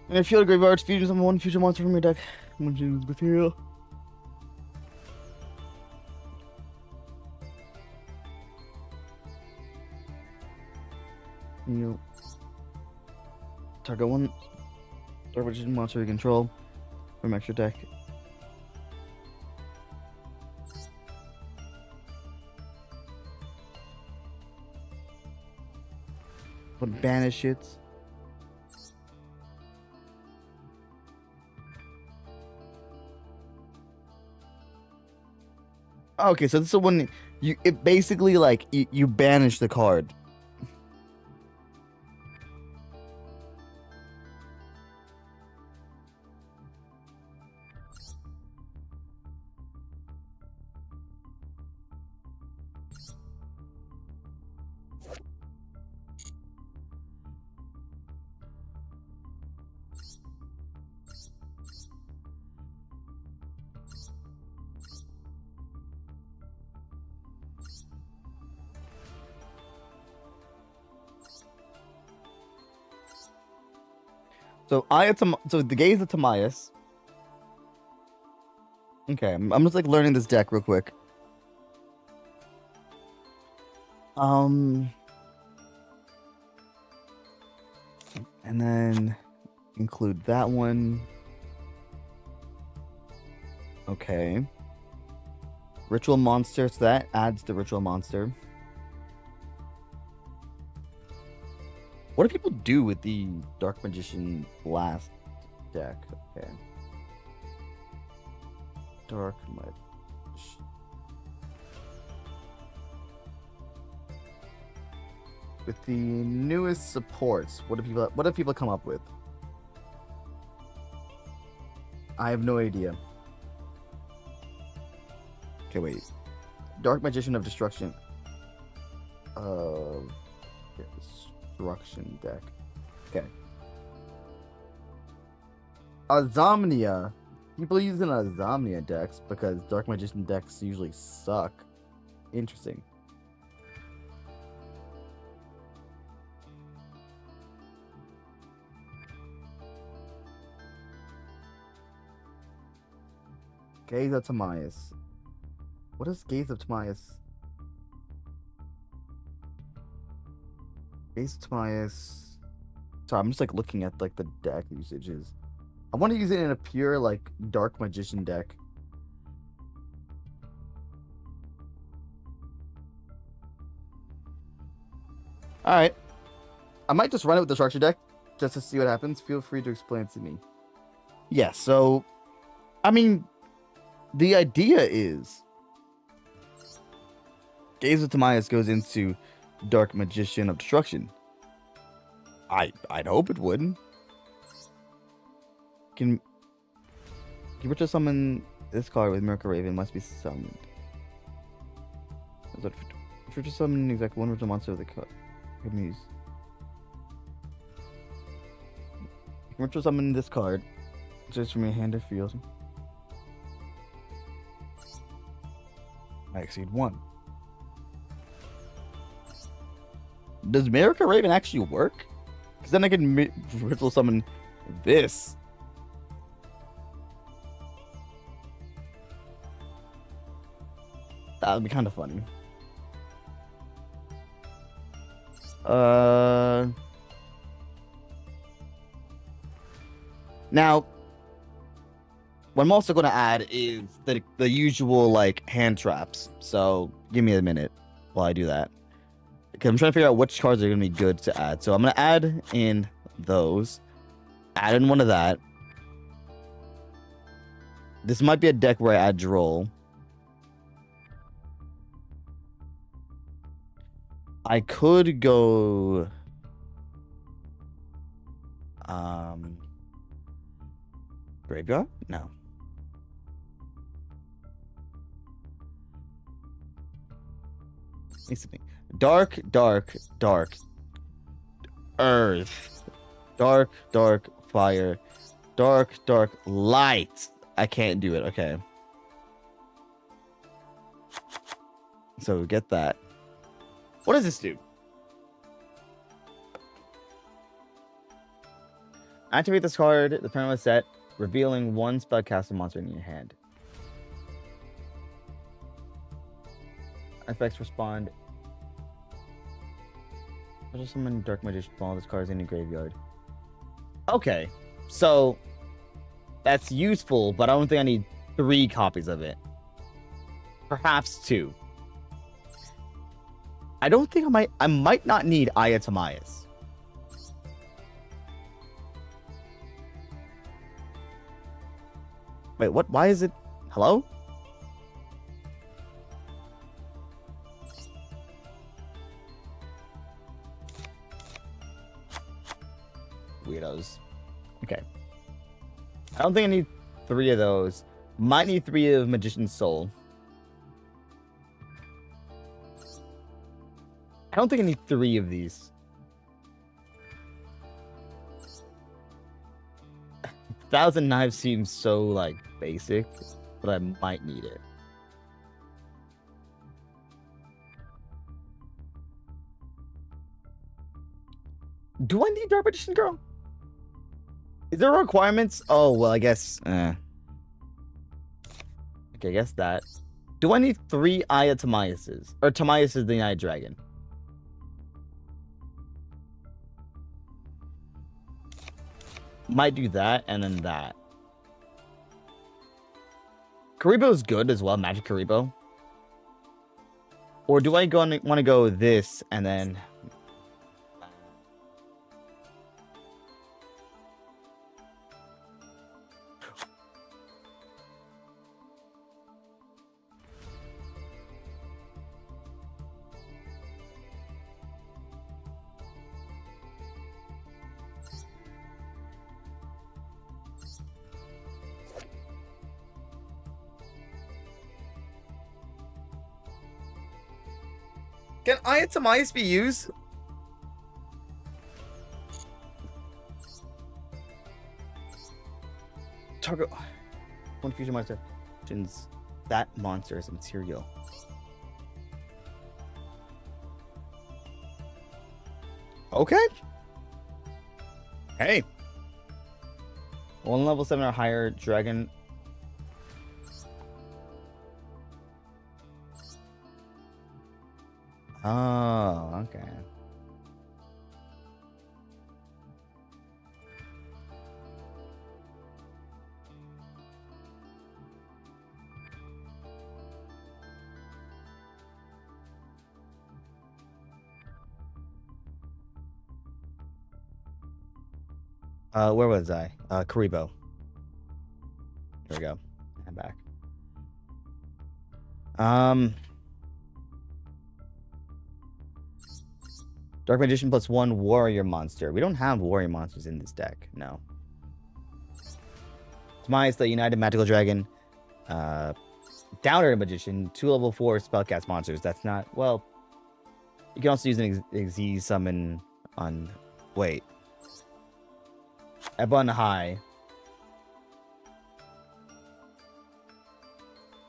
In a field graveyard, features on one future monster from your deck. I'm gonna choose material. You target one Dark Magician monster you control from extra deck. But banish it. Okay, so this is the one it basically like you banish the card. So so the Gaze of Timaeus. Okay, I'm just like learning this deck real quick. And then include that one. Okay. Ritual monster, so that adds the ritual monster. What do people do with the Dark Magician Blast deck? Okay. Dark Magician. With the newest supports, what do people come up with? I have no idea. Okay, wait. Dark Magician of Destruction. Destruction deck. Okay. Azomnia. People using Azomnia decks because Dark Magician decks usually suck. Interesting. Gaze of Timaeus. What is Gaze of Timaeus? Gaze of Timaeus. Sorry, I'm just like looking at like the deck usages. I want to use it in a pure like Dark Magician deck. All right, I might just run it with the structure deck just to see what happens. Feel free to explain to me. Yeah, so I mean, the idea is Gaze of Timaeus goes into Dark Magician of Destruction. I'd hope it would. Can Virtual summon this card with Miracle Raven must be summoned. Virtual summon exact one virtual monster of the card. Good news. You can virtual summon this card just from your hand or field. I exceed 1. Does Miracle Raven actually work? Because then I can virtual summon this. That would be kind of funny. Now, what I'm also going to add is the usual like hand traps. So give me a minute while I do that. Because I'm trying to figure out which cards are going to be good to add. So I'm going to add in those. Add in one of that. This might be a deck where I add Droll. I could go Graveyard? No. Dark, dark, dark. Earth. Dark, dark, fire. Dark, dark, light. I can't do it. Okay. So get that. What does this do? Activate this card, the permanent set, revealing one spellcaster monster in your hand. Effects respond. I'll just summon Dark Magician Ball. This card is in your graveyard. Okay, so that's useful, but I don't think I need 3 copies of it. Perhaps 2. I don't think I might not need Aya Timaeus. Wait, what? Why is it? Hello? Weirdos. Okay. I don't think I need 3 of those. Might need 3 of Magician's Soul. I don't think I need 3 of these. Thousand Knives seems so, like, basic, but I might need it. Do I need Dark Magician Girl? Is there requirements? Oh, well, I guess... Okay, I guess that. Do I need 3 Aya Timaeuses? Or Timaeus the Night Dragon? Might do that, and then that. Karibo is good as well, Magic Karibo. Or do I want to go this, and then... Can Aya Timaeus be used? Target. One fusion monster. That monster is material. Okay. Hey. One level 7 or higher dragon. Oh, okay. Where was I? Karibo. There we go. I'm back. Dark Magician plus 1 warrior monster. We don't have warrior monsters in this deck. No. Demise, the United Magical Dragon. Downer Magician. 2 level 4 spellcast monsters. That's not... Well... You can also use an Xyz summon on... Wait. Ebon High.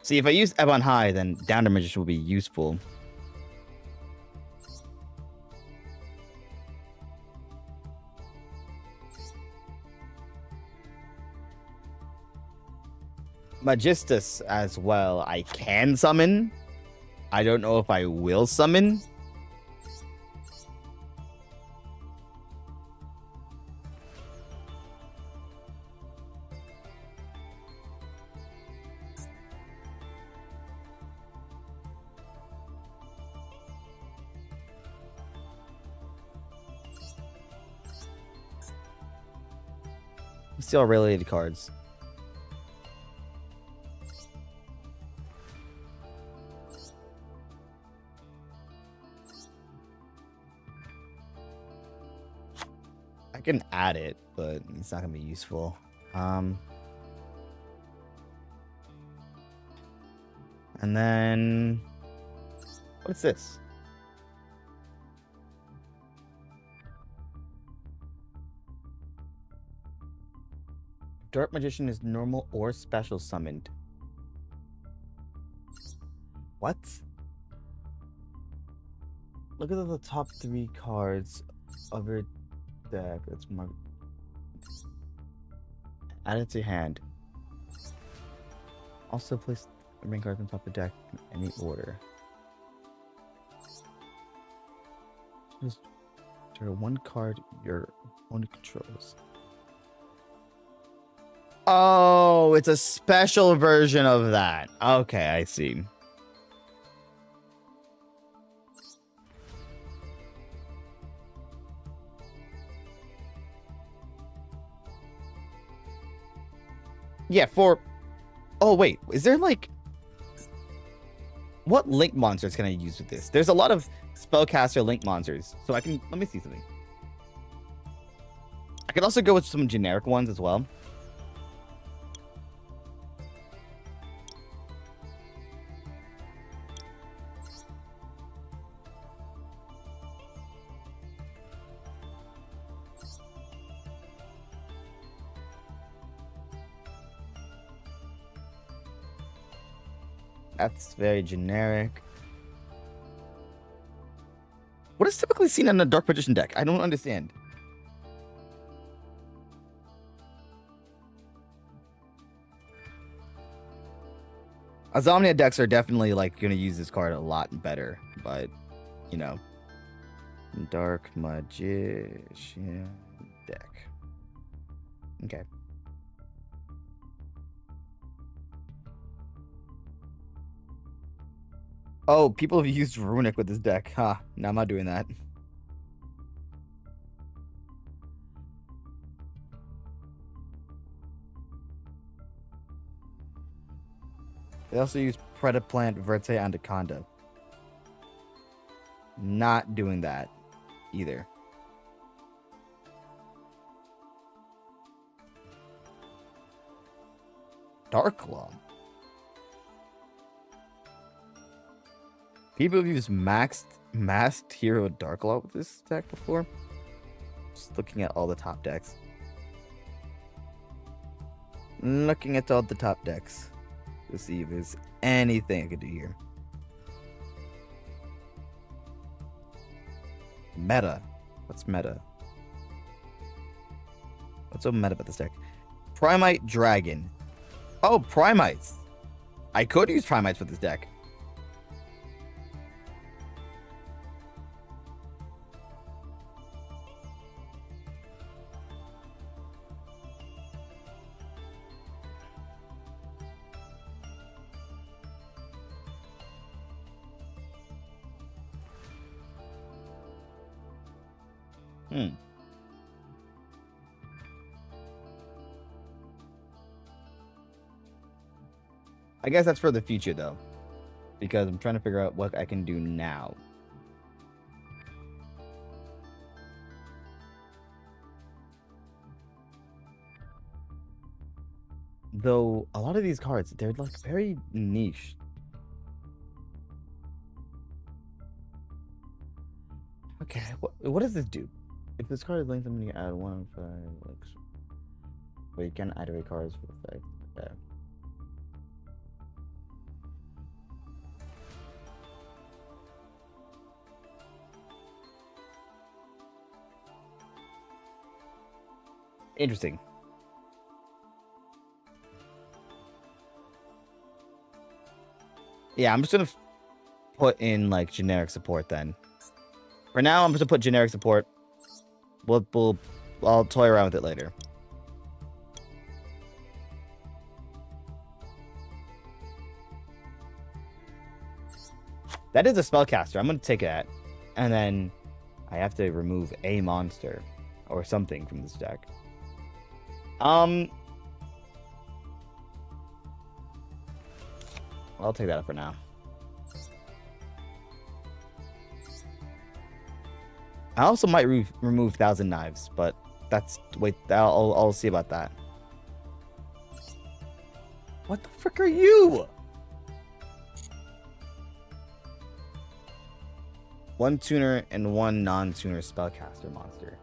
See, if I use Ebon High, then Downer Magician will be useful. Magistus as well. I can summon. I don't know if I will summon. Still related cards. I can add it, but it's not gonna be useful. And then what's this? Dark Magician is normal or special summoned. What? Look at the top 3 cards of your deck. That's my... Add it to your hand. Also place the main cards on top of the deck in any order. Just draw 1 card your opponent controls. Oh, it's a special version of that. Okay, I see. Yeah, for... Oh, wait. Is there, like... What link monsters can I use with this? There's a lot of spellcaster link monsters. So I can... Let me see something. I could also go with some generic ones as well. That's very generic. What is typically seen in a Dark Magician deck? I don't understand. Azomnia decks are definitely like going to use this card a lot better, but you know, Dark Magician deck. Okay. Oh, people have used Runic with this deck. Huh. No, I'm not doing that. They also use Predaplant, Verte, and Anaconda. Not doing that either. Darklaw. People have used Masked Hero Darklaw with this deck before. Just looking at all the top decks. looking at all the top decks to see if there's anything I could do here. Meta. What's meta? What's so meta about this deck? Primite Dragon. Oh, Primites. I could use Primites for this deck. I guess that's for the future, though. Because I'm trying to figure out what I can do now. Though, a lot of these cards, they're like very niche. Okay, what does this do? If this card is linked, I'm gonna add 1 5. Like, wait, you can add away cards for effect. Okay. Interesting. Yeah, I'm just gonna put in like generic support then. For now, I'm just gonna put generic support. I'll toy around with it later. That is a spellcaster. I'm gonna take that, and then I have to remove a monster or something from this deck. I'll take that for now. I also might remove 1,000 Knives, but that's wait. I'll see about that. What the frick are you? 1 tuner and 1 non-tuner spellcaster monster.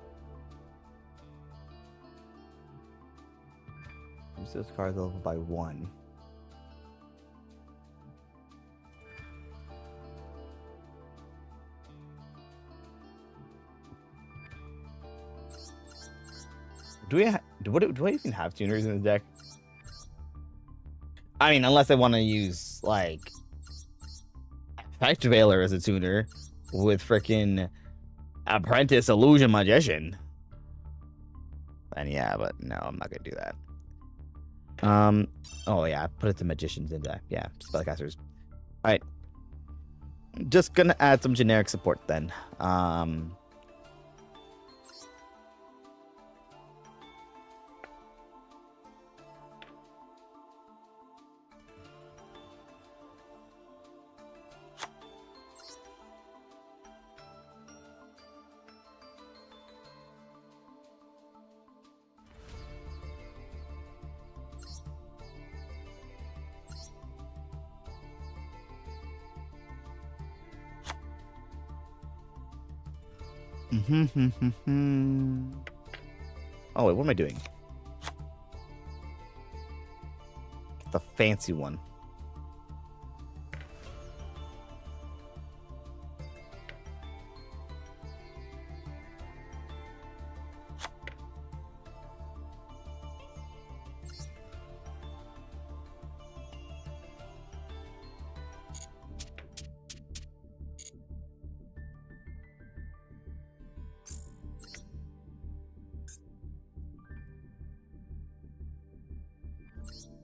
Use those cards level by 1. Do I even have tuners in the deck? I mean, unless I want to use like Effect Veiler as a tuner with freaking Apprentice Illusion Magician. Then yeah, but no, I'm not gonna do that. Oh yeah, I put it to Magicians in there. Yeah, spellcasters. Alright. Just gonna add some generic support then. Oh wait, what am I doing? The fancy one.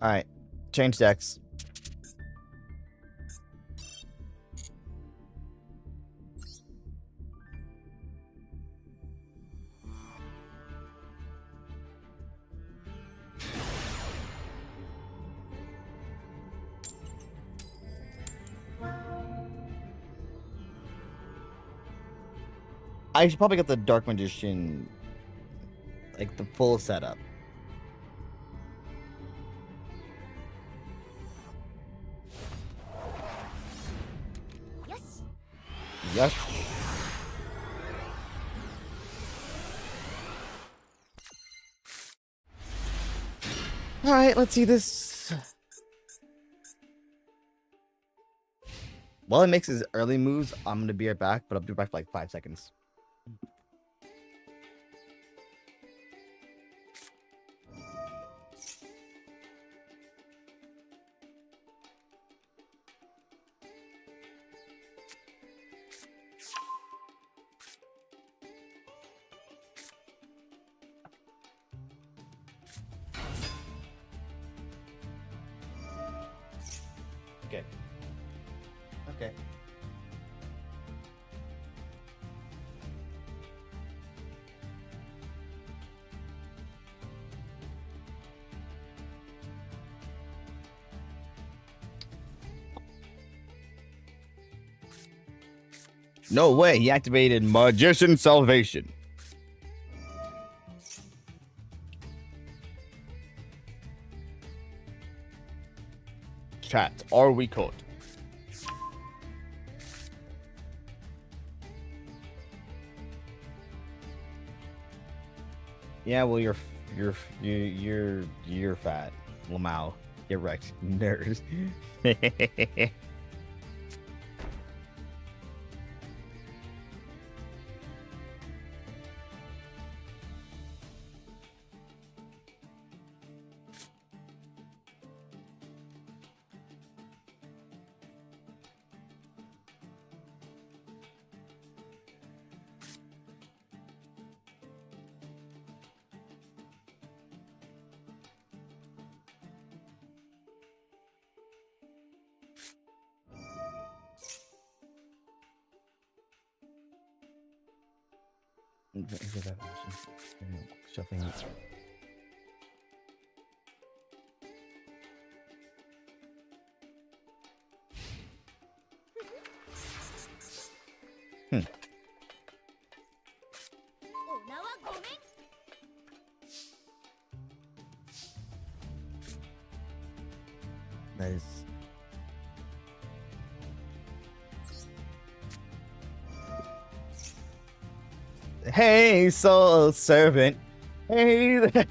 All right, change decks. I should probably get the Dark Magician, like the full setup. Yes. All right, let's see this. While he makes his early moves, I'm gonna be right back, but I'll be back for like 5 seconds. Okay. Okay. No way, he activated Magician Salvation. Chat, are we caught? Yeah, well, you're fat, Lamau. You're wrecked, nerd. Shuffling. That is. Hey, soul servant. Hey there.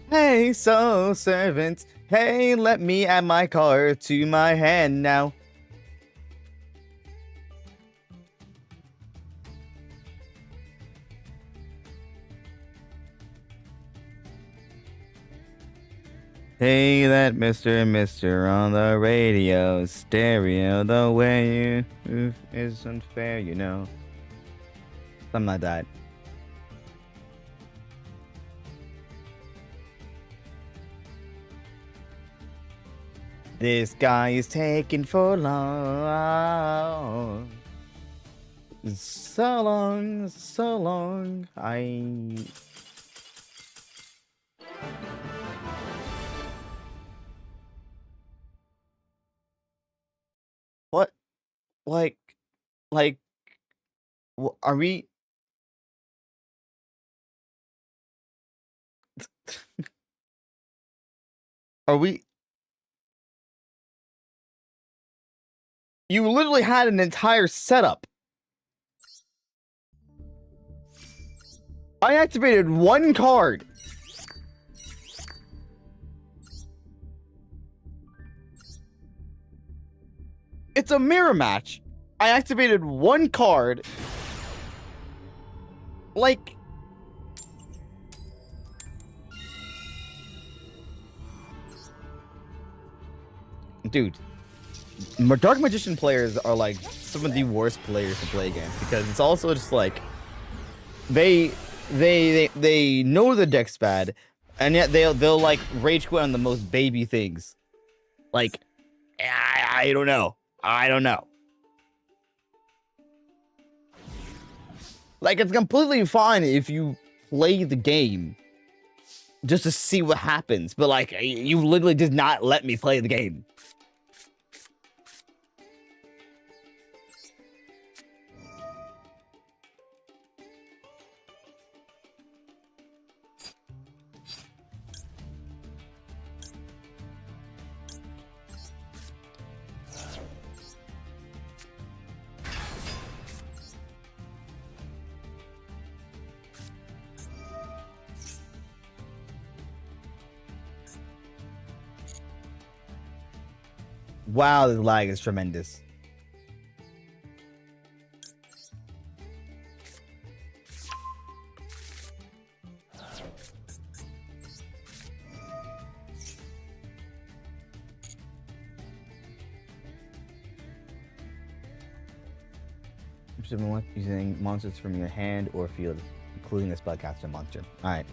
Hey, soul servant. Hey, let me add my card to my hand now. Hey, that Mr. on the radio, stereo, the way you move is unfair, you know. Something like that. This guy is taking for long. So long, so long. What? Like, are we? Are we? You literally had an entire setup. I activated one card. It's a mirror match. I activated one card. Like... Dude. Dark Magician players are like some of the worst players to play against. Because it's also just like... They know the deck's bad. And yet they'll like rage quit on the most baby things. Like... I don't know. I don't know. Like, it's completely fine if you play the game just to see what happens. But, like, you literally did not let me play the game. Wow, the lag is tremendous. Using monsters from your hand or field, including a spellcaster monster. Alright.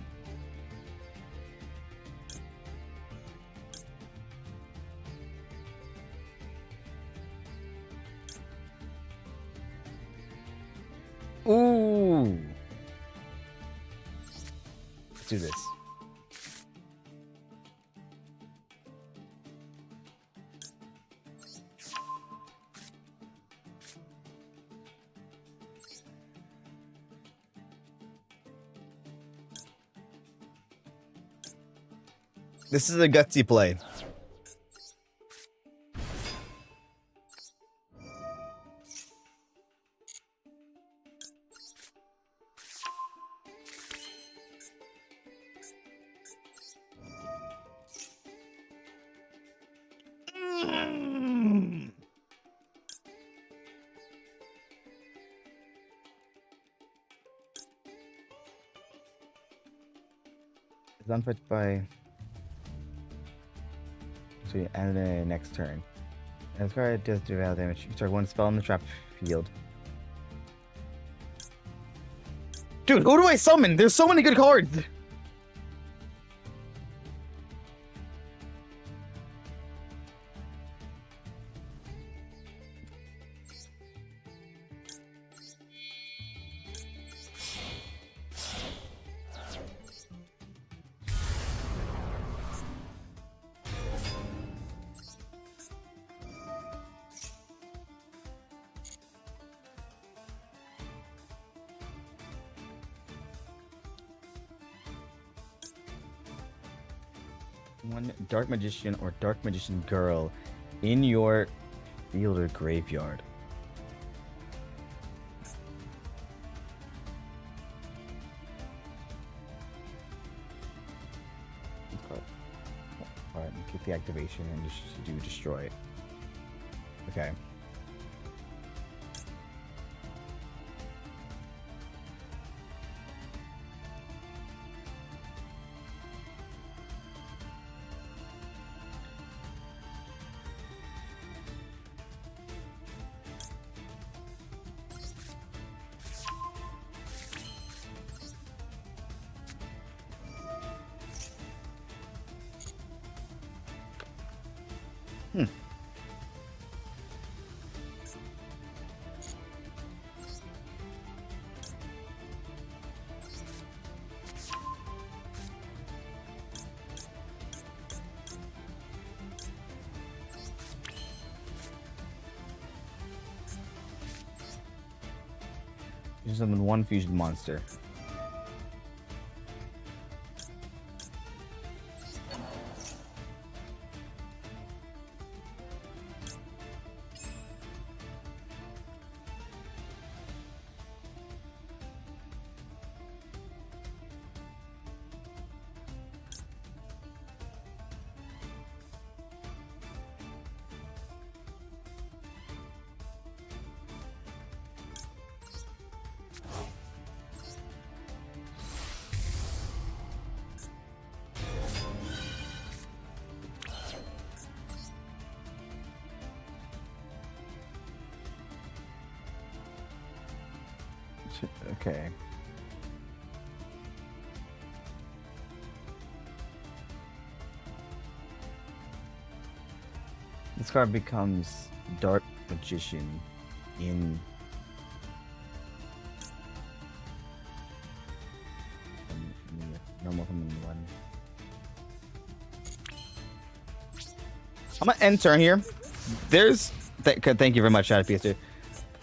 Ooh. Let's do this. This is a gutsy play. It's unfetched by. So you end the next turn. And this card does do value damage. You start one spell in the trap field. Dude, who do I summon? There's so many good cards. One Dark Magician or Dark Magician Girl in your field or graveyard. Alright, keep the activation and just do destroy it. Okay. You summon one fusion monster. Okay. This card becomes Dark Magician in normal summon one. I'm gonna end turn here. There's thank you very much, Shadow PS2.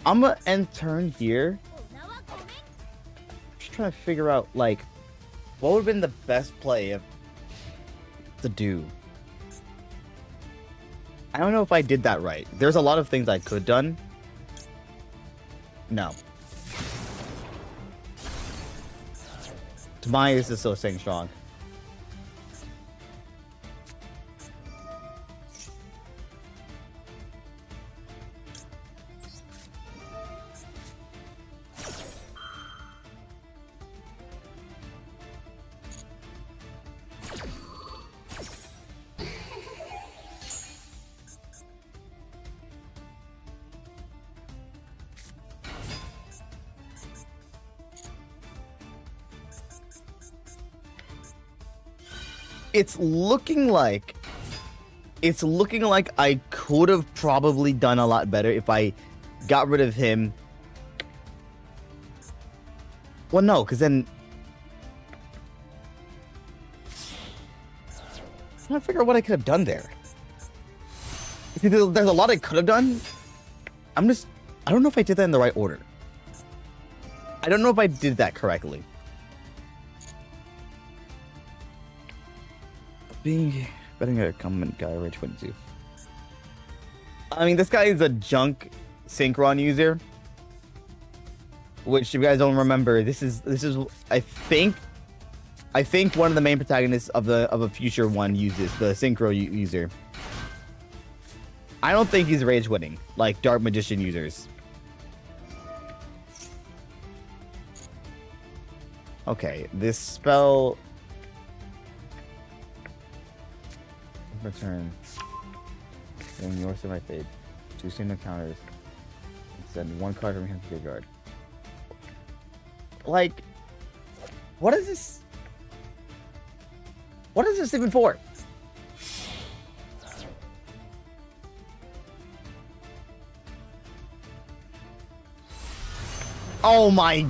I'm gonna end turn here. Just trying to figure out like what would have been the best play to do. I don't know if I did that right. There's a lot of things I could have done. No. Tobias is still staying strong. it's looking like I could have probably done a lot better if I got rid of him. Well, no, because then I'm trying to figure out what I could have done there. See, there's a lot I could have done. I don't know if I did that in the right order. I don't know if I did that correctly. Betting a comment guy, Rage 22. I mean, this guy is a junk Synchron user. Which, if you guys don't remember, this is I think one of the main protagonists of a future one uses the Synchro user. I don't think he's rage winning like Dark Magician users. Okay, this spell return when yours to my fade. 2 single counters. Send 1 card from your hand to your guard. Like, what is this? What is this even for? Oh my.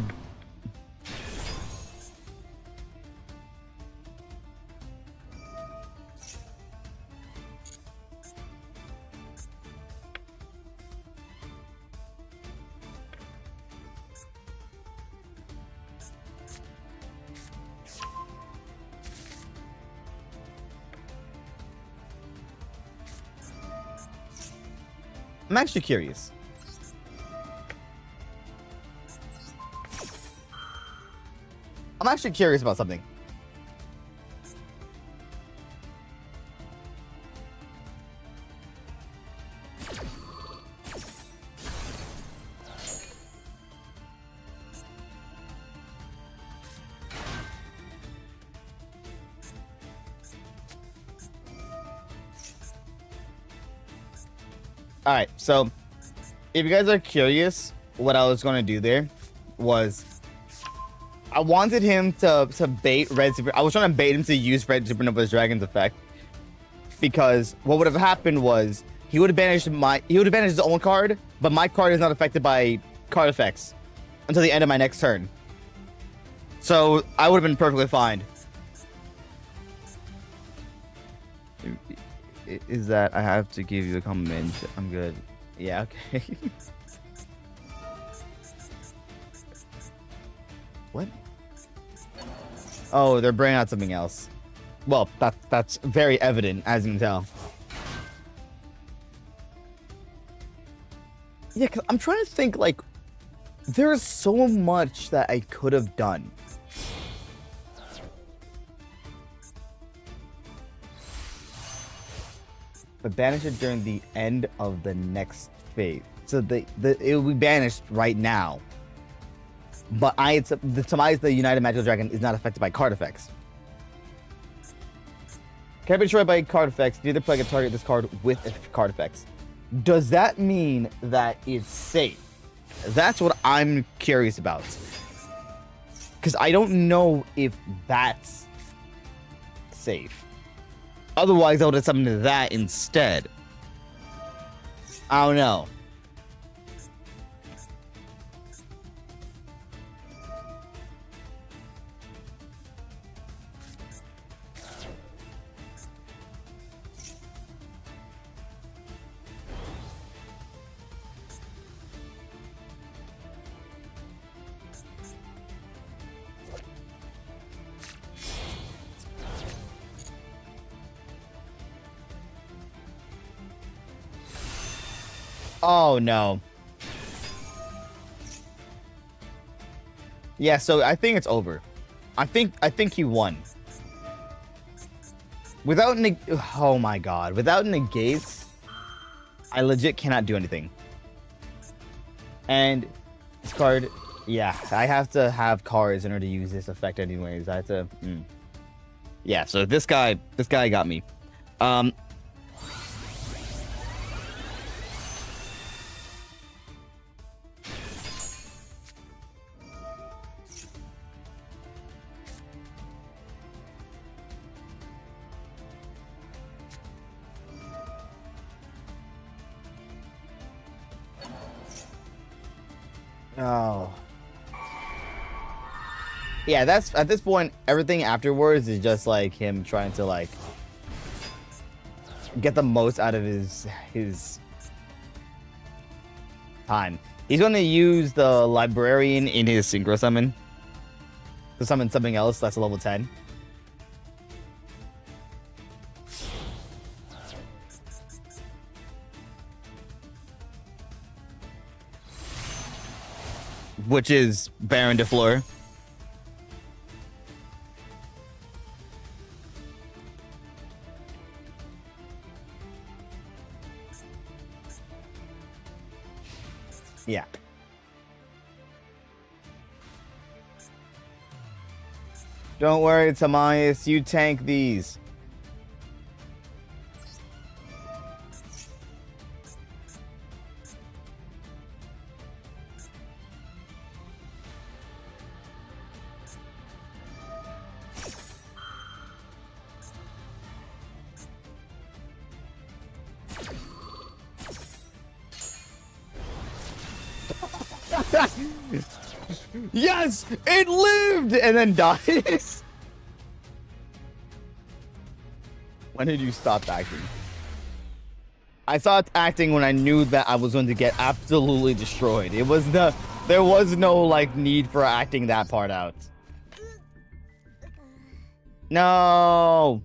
I'm actually curious. I'm actually curious about something. All right, so if you guys are curious, what I was going to do there was I wanted him to bait Red Super. I was trying to bait him to use Red Supernova's Dragon's effect, because what would have happened was he would have banished his own card, but my card is not affected by card effects until the end of my next turn. So I would have been perfectly fine. Is that I have to give you a comment? I'm good. Yeah, okay. What? Oh, they're bringing out something else. Well, that's very evident, as you can tell. Yeah, cause I'm trying to think, like, there is so much that I could have done. But banish it during the end of the next phase. So it will be banished right now. But the Demise the United Magical Dragon is not affected by card effects. Can't be destroyed by card effects. Neither play can target this card with card effects. Does that mean that it's safe? That's what I'm curious about. Because I don't know if that's safe. Otherwise, I would have summoned to that instead. I don't know. Oh no. Yeah, so I think it's over. I think he won. Without oh my god, without negates, I legit cannot do anything. And this card, yeah, I have to have cards in order to use this effect anyways. I have to Yeah, so this guy got me. Oh. Yeah, that's at this point, everything afterwards is just like him trying to like get the most out of his time. He's gonna use the librarian in his synchro summon to summon something else that's a level 10. Which is Baron de Fleur. Yeah. Don't worry, Tamias, you tank these. Yes, it lived and then dies. When did you stop acting? I stopped acting when I knew that I was going to get absolutely destroyed. There was no like need for acting that part out. No.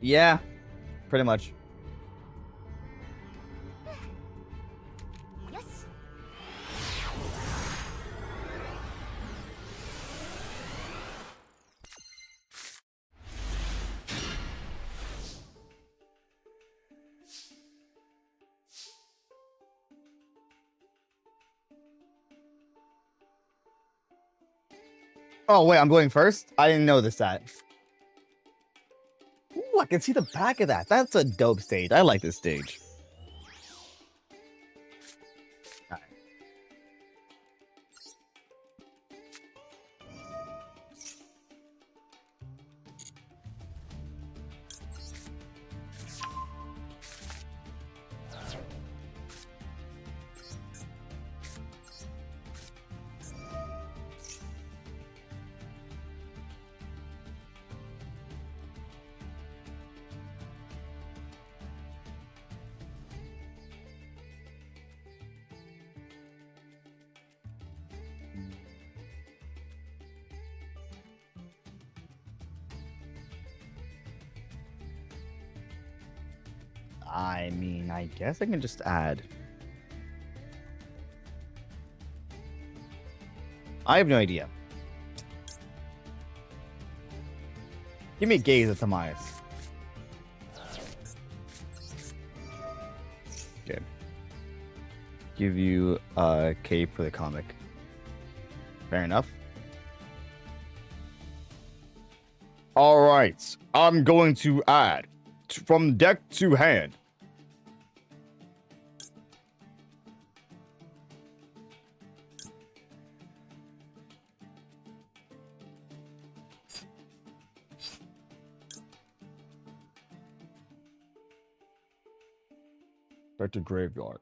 Yeah, pretty much. Yes. Oh wait, I'm going first? I didn't know this stat. Ooh, I can see the back of that. That's a dope stage. I like this stage. Alright. I mean, I guess I can just add. I have no idea. Give me a gaze at Tamias. Okay. Give you a cape for the comic. Fair enough. All right. I'm going to add from deck to hand. Start to graveyard.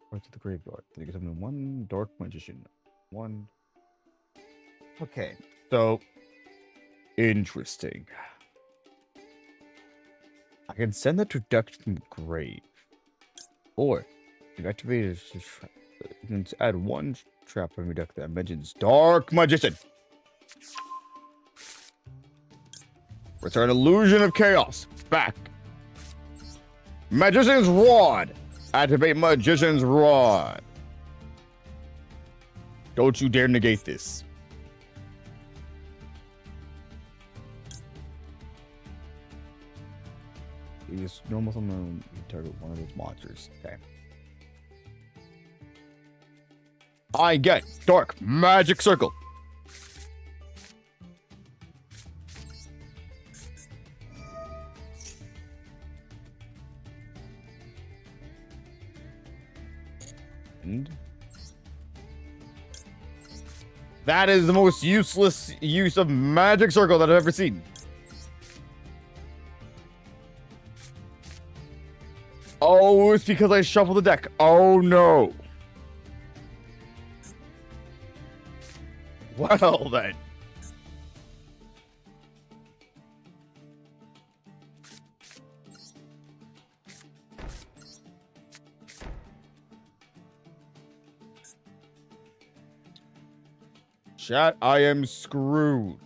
Start to the graveyard. Then you get something one dark magician. One. Okay. So interesting. I can send that to deck from grave. Or you activate it. You can add one trap from your deck that mentions dark magician. Return illusion of chaos. Back. Magician's Rod. Activate Magician's Rod. Don't you dare negate this. Use normal summon target one of those monsters. Okay. I get Dark Magic Circle. And that is the most useless use of magic circle that I've ever seen. Oh, it's because I shuffled the deck. Oh no. Well then. Chat, I am screwed.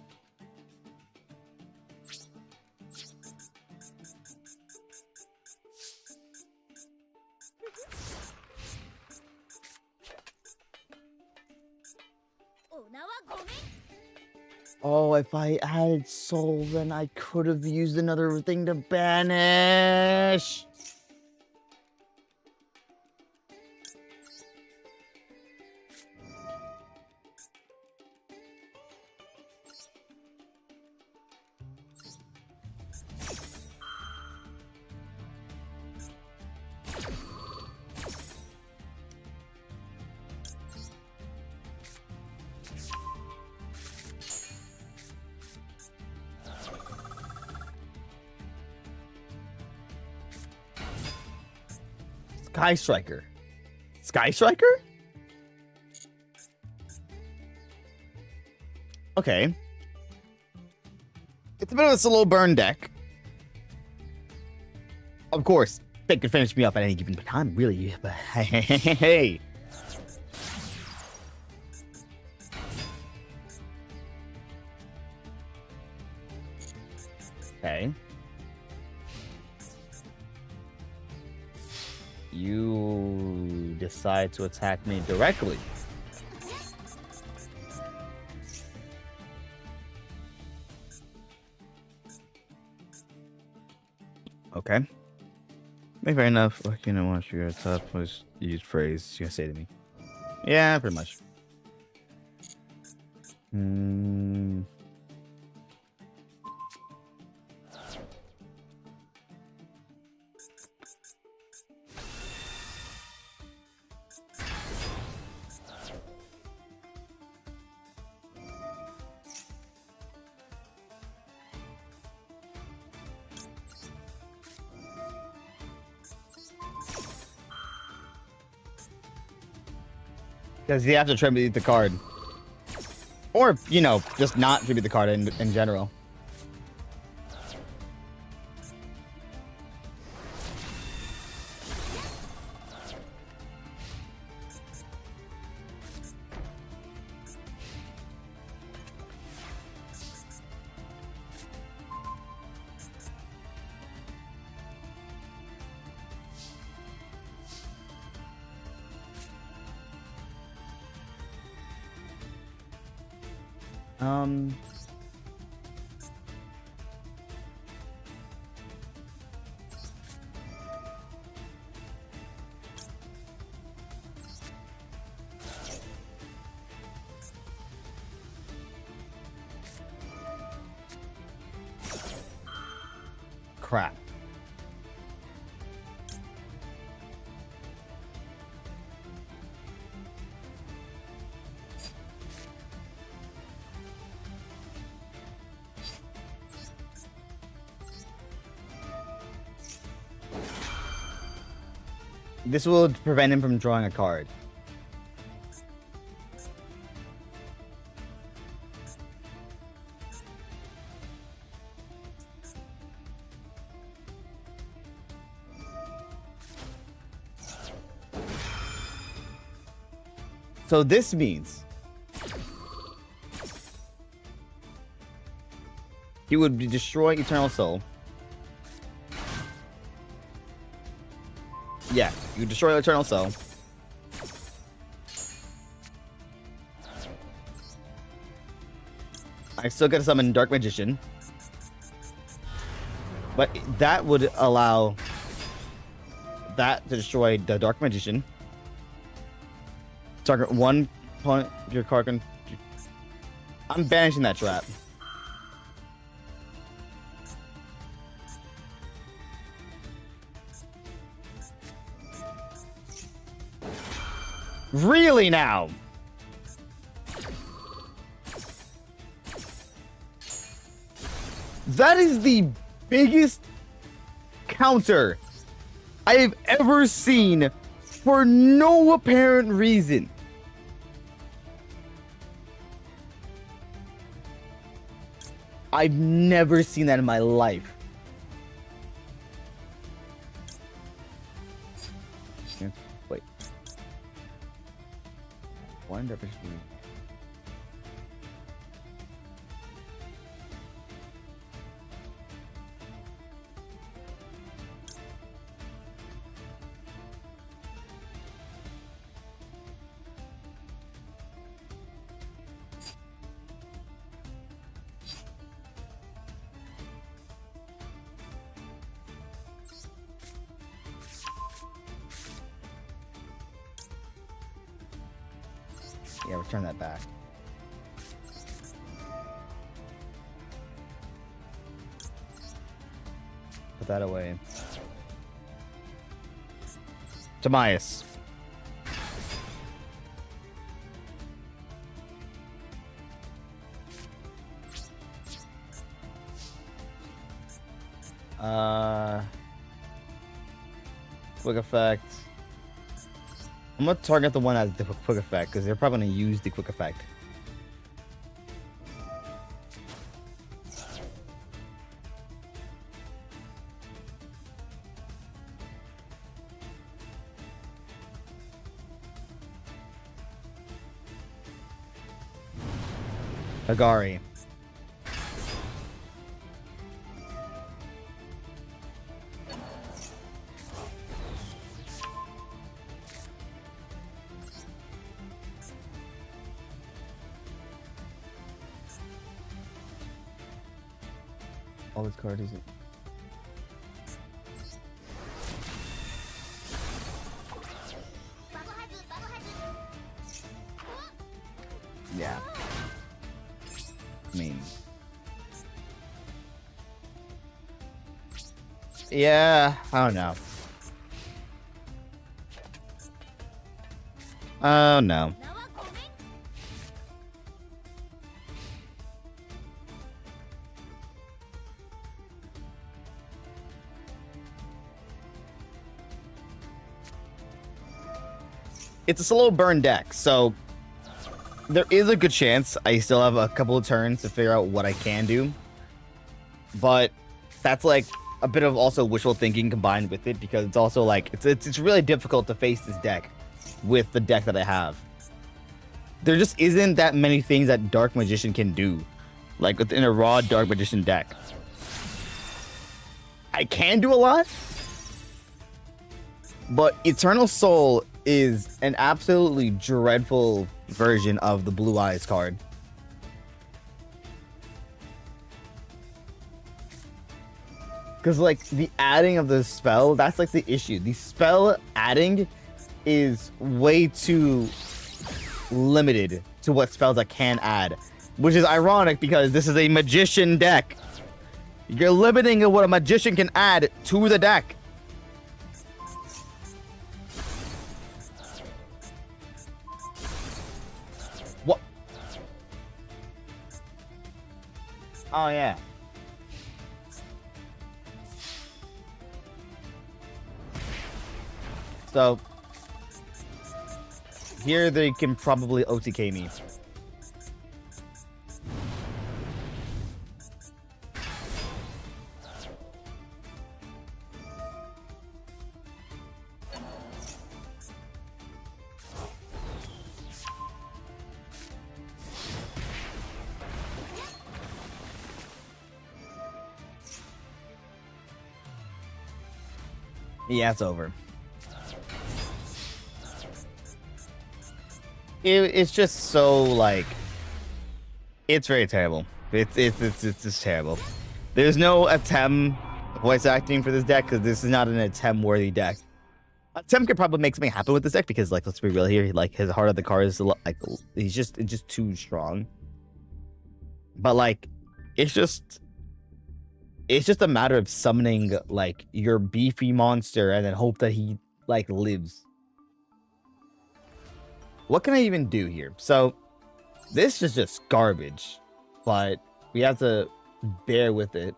Oh, if I added soul, then I could have used another thing to banish. Sky Striker. Sky Striker? Okay. It's a bit of a slow burn deck. Of course, they could finish me up at any given time, really. But hey. Okay. You decide to attack me directly. Okay. Fair enough. Like, you know, once you're at top, was used phrase you're gonna say to me. Yeah, pretty much. Because you have to tribute the card. Or, you know, just not tribute the card in general. Crap. This will prevent him from drawing a card. So this means he would be destroying Eternal Soul. Yeah, you destroy Eternal Soul. I still get to summon Dark Magician. But that would allow that to destroy the Dark Magician. Target one point your card can. I'm banishing that trap. Really now? That is the biggest counter I have ever seen for no apparent reason. I've never seen that in my life. Wait. One difference. Yeah, return that back. Put that away. Tobias. Quick effect. I'm gonna target the one that has the quick effect because they're probably gonna use the quick effect. Agari. All this card is. Yeah. I mean. Yeah, I don't know. Oh no. It's a slow burn deck, so there is a good chance I still have a couple of turns to figure out what I can do. But that's like a bit of also wishful thinking combined with it, because it's also like it's really difficult to face this deck with the deck that I have. There just isn't that many things that Dark Magician can do, like within a raw Dark Magician deck. I can do a lot, but Eternal Soul is an absolutely dreadful version of the Blue Eyes card. Because, like, the adding of the spell, that's, like, the issue. The spell adding is way too limited to what spells I can add. Which is ironic, because this is a Magician deck. You're limiting what a Magician can add to the deck. What? Oh, yeah. So, here they can probably OTK me. Yeah, it's over. It's just so, like, it's very terrible. It's just terrible. There's no attempt voice acting for this deck, because this is not an attempt worthy deck. Attempt could probably make something happen with this deck, because, like, let's be real here, like, his Heart of the Card is like, it's just too strong. But, like, it's just a matter of summoning, like, your beefy monster and then hope that he, like, lives. what can I even do here? So, this is just garbage, but we have to bear with it.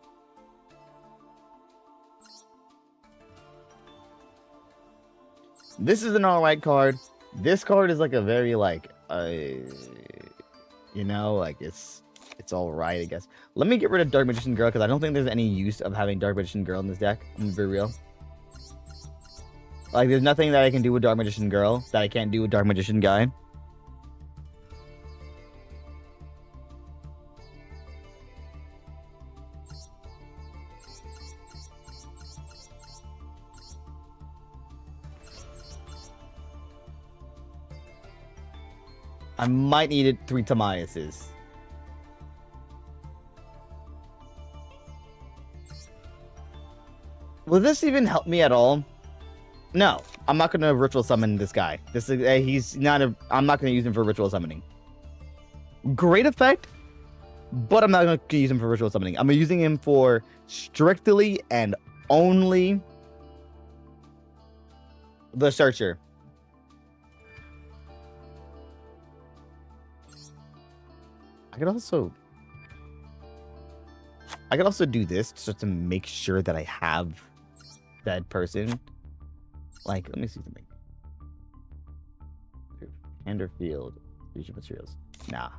This is an alright card. This card is like a very like, you know, like it's alright, I guess. Let me get rid of Dark Magician Girl because I don't think there's any use of having Dark Magician Girl in this deck. I'm gonna be real. Like, there's nothing that I can do with Dark Magician Girl that I can't do with Dark Magician Guy. I might need it 3 Tamiases. Will this even help me at all? No, I'm not gonna ritual summon this guy. This is he's not a. I'm not gonna use him for ritual summoning. Great effect, but I'm not gonna use him for ritual summoning. I'm using him for strictly and only the Searcher. I could also do this just to make sure that I have that person. Like, let me see something. Hand or field. Fusion materials. Nah.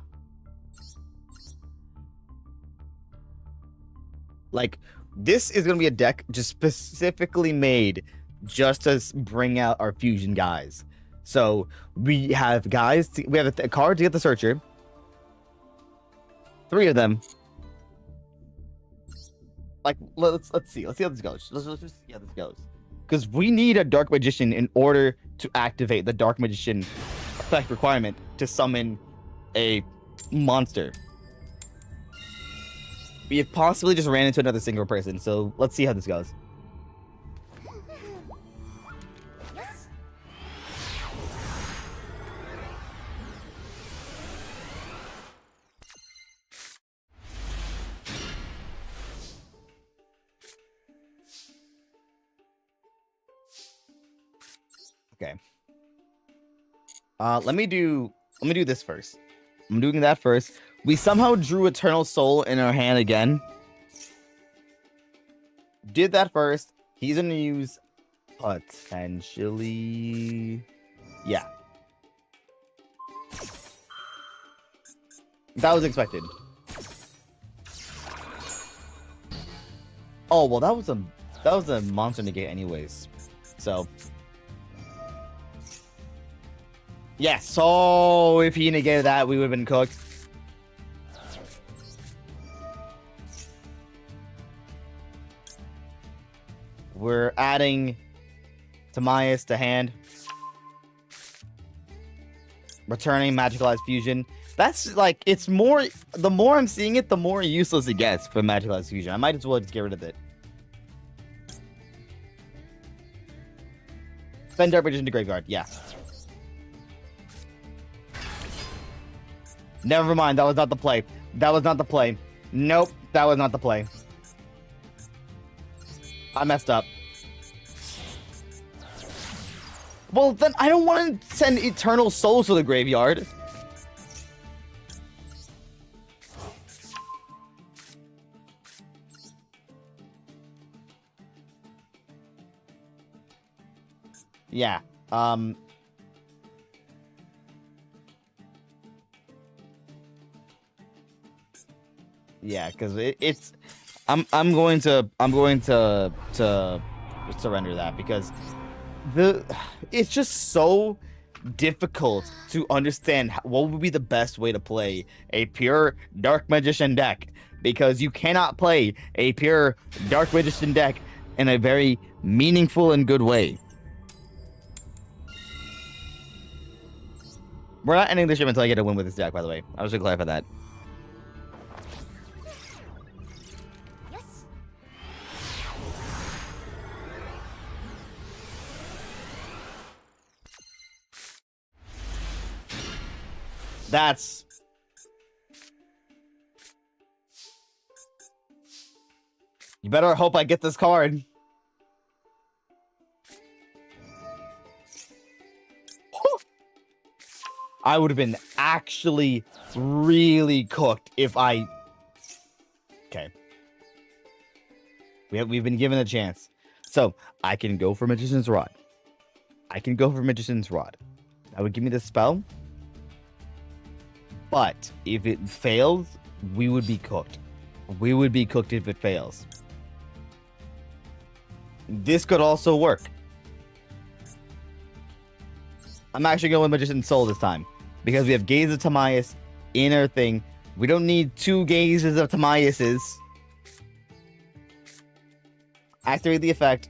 Like, this is gonna be a deck just specifically made just to bring out our fusion guys. So we have guys. We have a card to get the Searcher. 3 of them. Like, let's see how this goes. Let's just see how this goes. Because we need a Dark Magician in order to activate the Dark Magician effect requirement to summon a monster. We have possibly just ran into another single person, so let's see how this goes. Okay. Let me do this first. I'm doing that first. We somehow drew Eternal Soul in our hand again. Did that first. He's gonna use potentially. Yeah. That was expected. Oh well, that was a monster negate anyways. So. Yeah, so if he negated that, we would have been cooked. We're adding Tamias to hand. Returning Magicalized Fusion. That's like, it's more, the more I'm seeing it, the more useless it gets for Magicalized Fusion. I might as well just get rid of it. Send Dark Magician to Graveyard, yeah. Never mind, that was not the play. That was not the play. Nope, that was not the play. I messed up. Well, then I don't want to send Eternal Souls to the graveyard. Yeah, yeah, because it's I'm going to surrender that because it's just so difficult to understand what would be the best way to play a pure Dark Magician deck, because you cannot play a pure Dark Magician deck in a very meaningful and good way. We're not ending the ship until I get a win with this deck, by the way. I was gonna clarify that. Yes. That's... You better hope I get this card. I would have been actually really cooked if I... Okay. We've been given a chance. So, I can go for Magician's Rod. That would give me the spell. But if it fails, we would be cooked. We would be cooked if it fails. This could also work. I'm actually going with Magician's Soul this time. Because we have Gaze of Timaeus in our thing. We don't need 2 Gazes of Timaeuses. Activate the effect.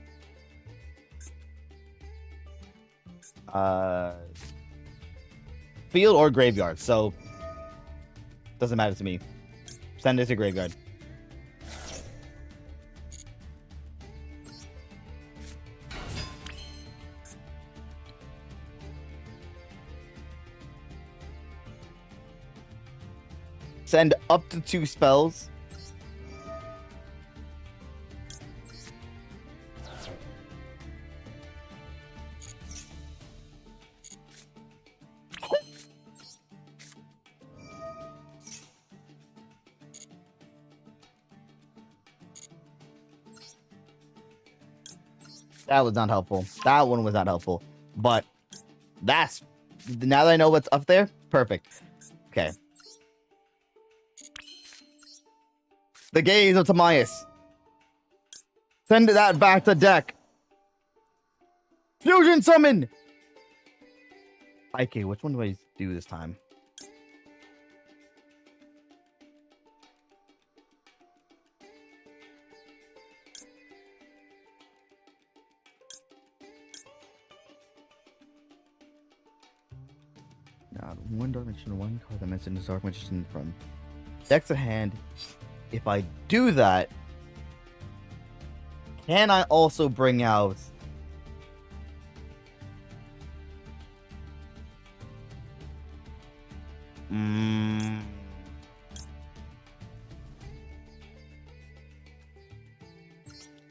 Field or graveyard. So, doesn't matter to me. Send it to graveyard. Send up to 2 spells. That was not helpful. That one was not helpful. But that's... Now that I know what's up there, perfect. Okay. The Gaze of Timaeus. Send that back to deck. Fusion Summon! Okay, which one do I do this time? Now, 1 Dark Magician, 1 card that mentions Dark Magician from deck to hand. If I do that, can I also bring out...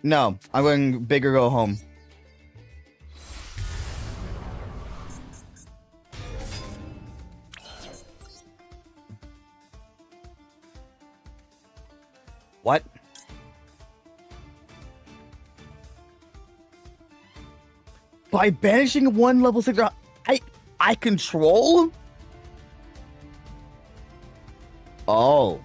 No, I'm going big or go home. What? By banishing 1 level 6, I control? Oh.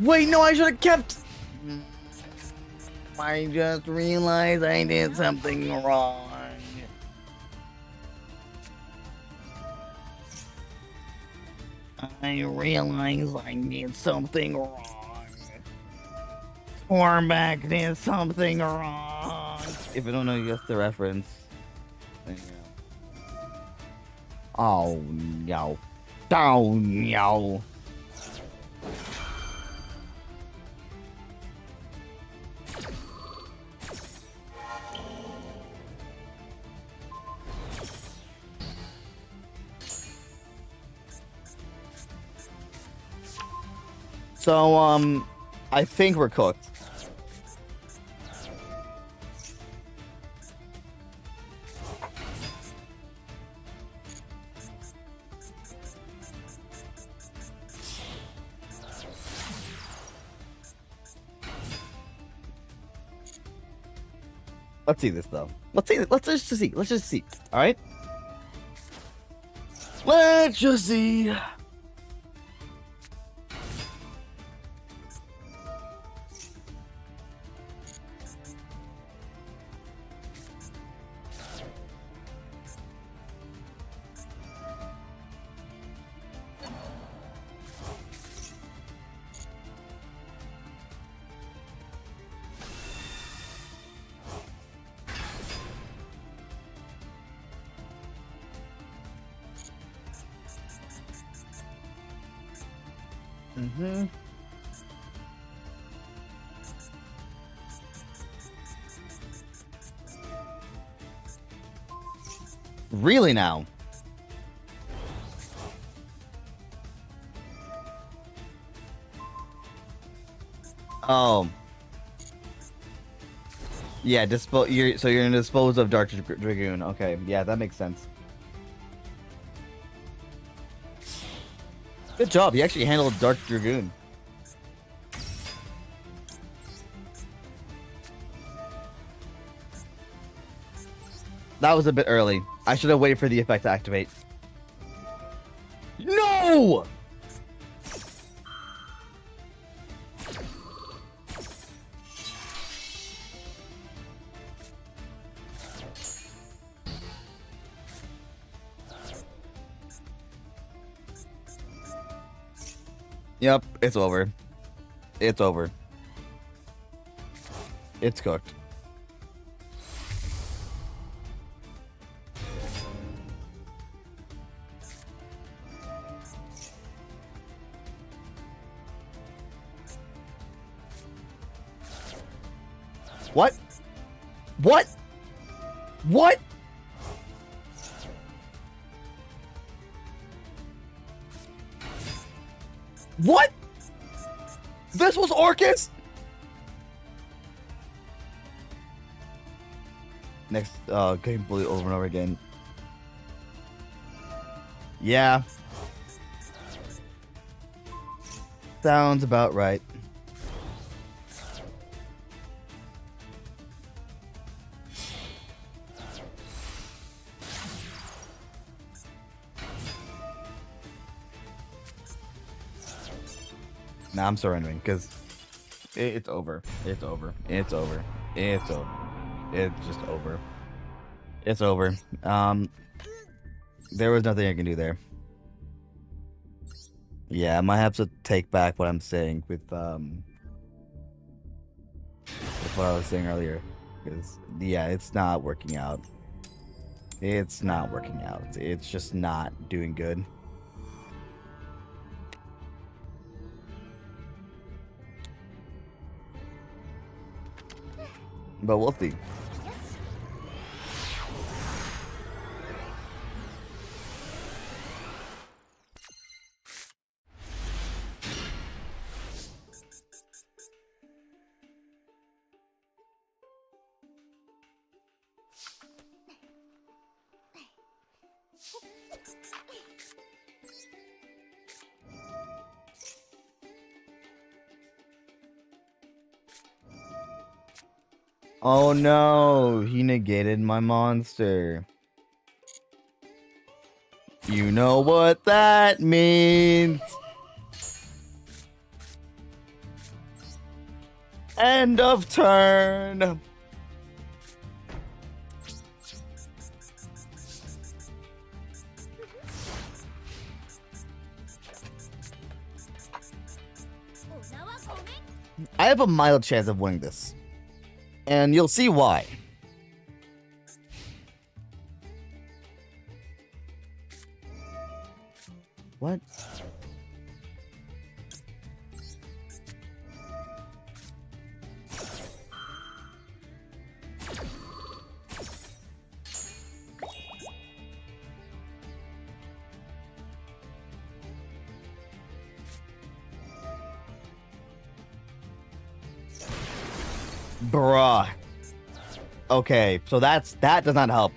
Wait, no, I should have kept... I just realized I did something wrong. I realized I did something wrong. Torback did something wrong. If I don't know, you get the reference. Then, yeah. Oh, no. Oh, no. So, I think we're cooked. Let's see this though. Let's just see. Let's just see. All right. Let's just see. Mm-hmm. Really now? Oh. Yeah, so you're gonna dispose of Dark Dragoon. Okay, yeah, that makes sense. Good job. You actually handled Dark Dragoon. That was a bit early. I should have waited for the effect to activate. No! Yep, it's over. It's over. It's cooked. What? What? What? What? This was Orcus? Next gameplay over and over again. Yeah. Sounds about right. Nah, I'm surrendering because it's over. It's over. It's over. It's over. It's just over. It's over. There was nothing I can do there. Yeah, I might have to take back what I'm saying with what I was saying earlier. Because yeah, it's not working out. It's not working out. It's just not doing good. But we'll see. Yes. Oh no, he negated my monster. You know what that means. End of turn. I have a mild chance of winning this. And you'll see why. What? Bruh. Okay, so that does not help.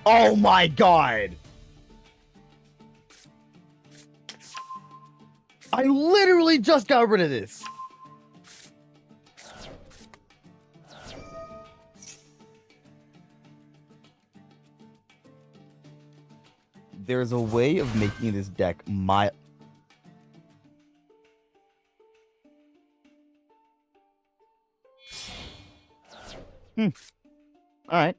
Oh my god! I literally just got rid of this. There's a way of making this deck my... Alright.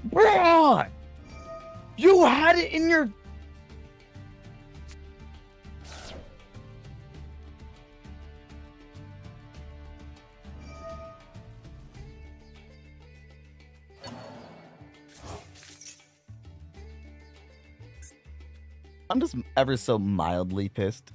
Bruh! You had it in your... I'm just ever so mildly pissed.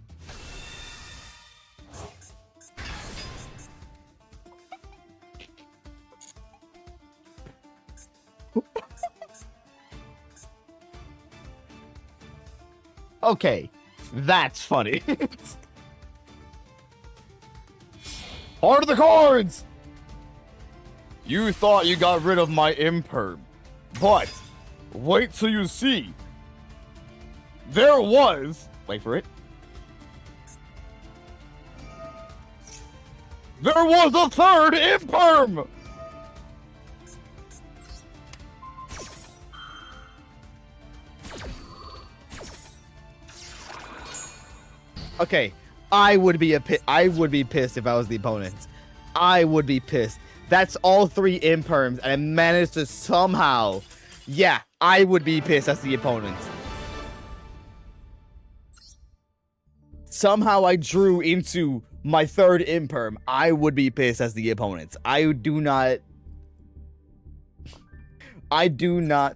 Okay, that's funny. Heart of the cards! You thought you got rid of my imperm, but wait till you see. There was... Wait for it. There was a third imperm! Okay, I would be pissed if I was the opponent. I would be pissed. That's all 3 imperms, and I managed to somehow... Yeah, I would be pissed as the opponent. Somehow I drew into my 3rd imperm. I would be pissed as the opponent. I do not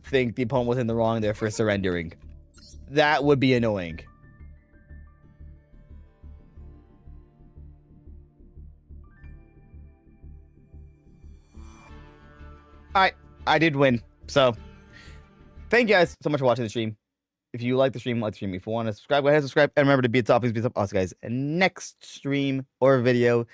think the opponent was in the wrong there for surrendering. That would be annoying. I did win. So, thank you guys so much for watching the stream. If you like the stream, like the stream. If you want to subscribe, go ahead and subscribe. And remember to be a top, please be a top. Also, guys, next stream or video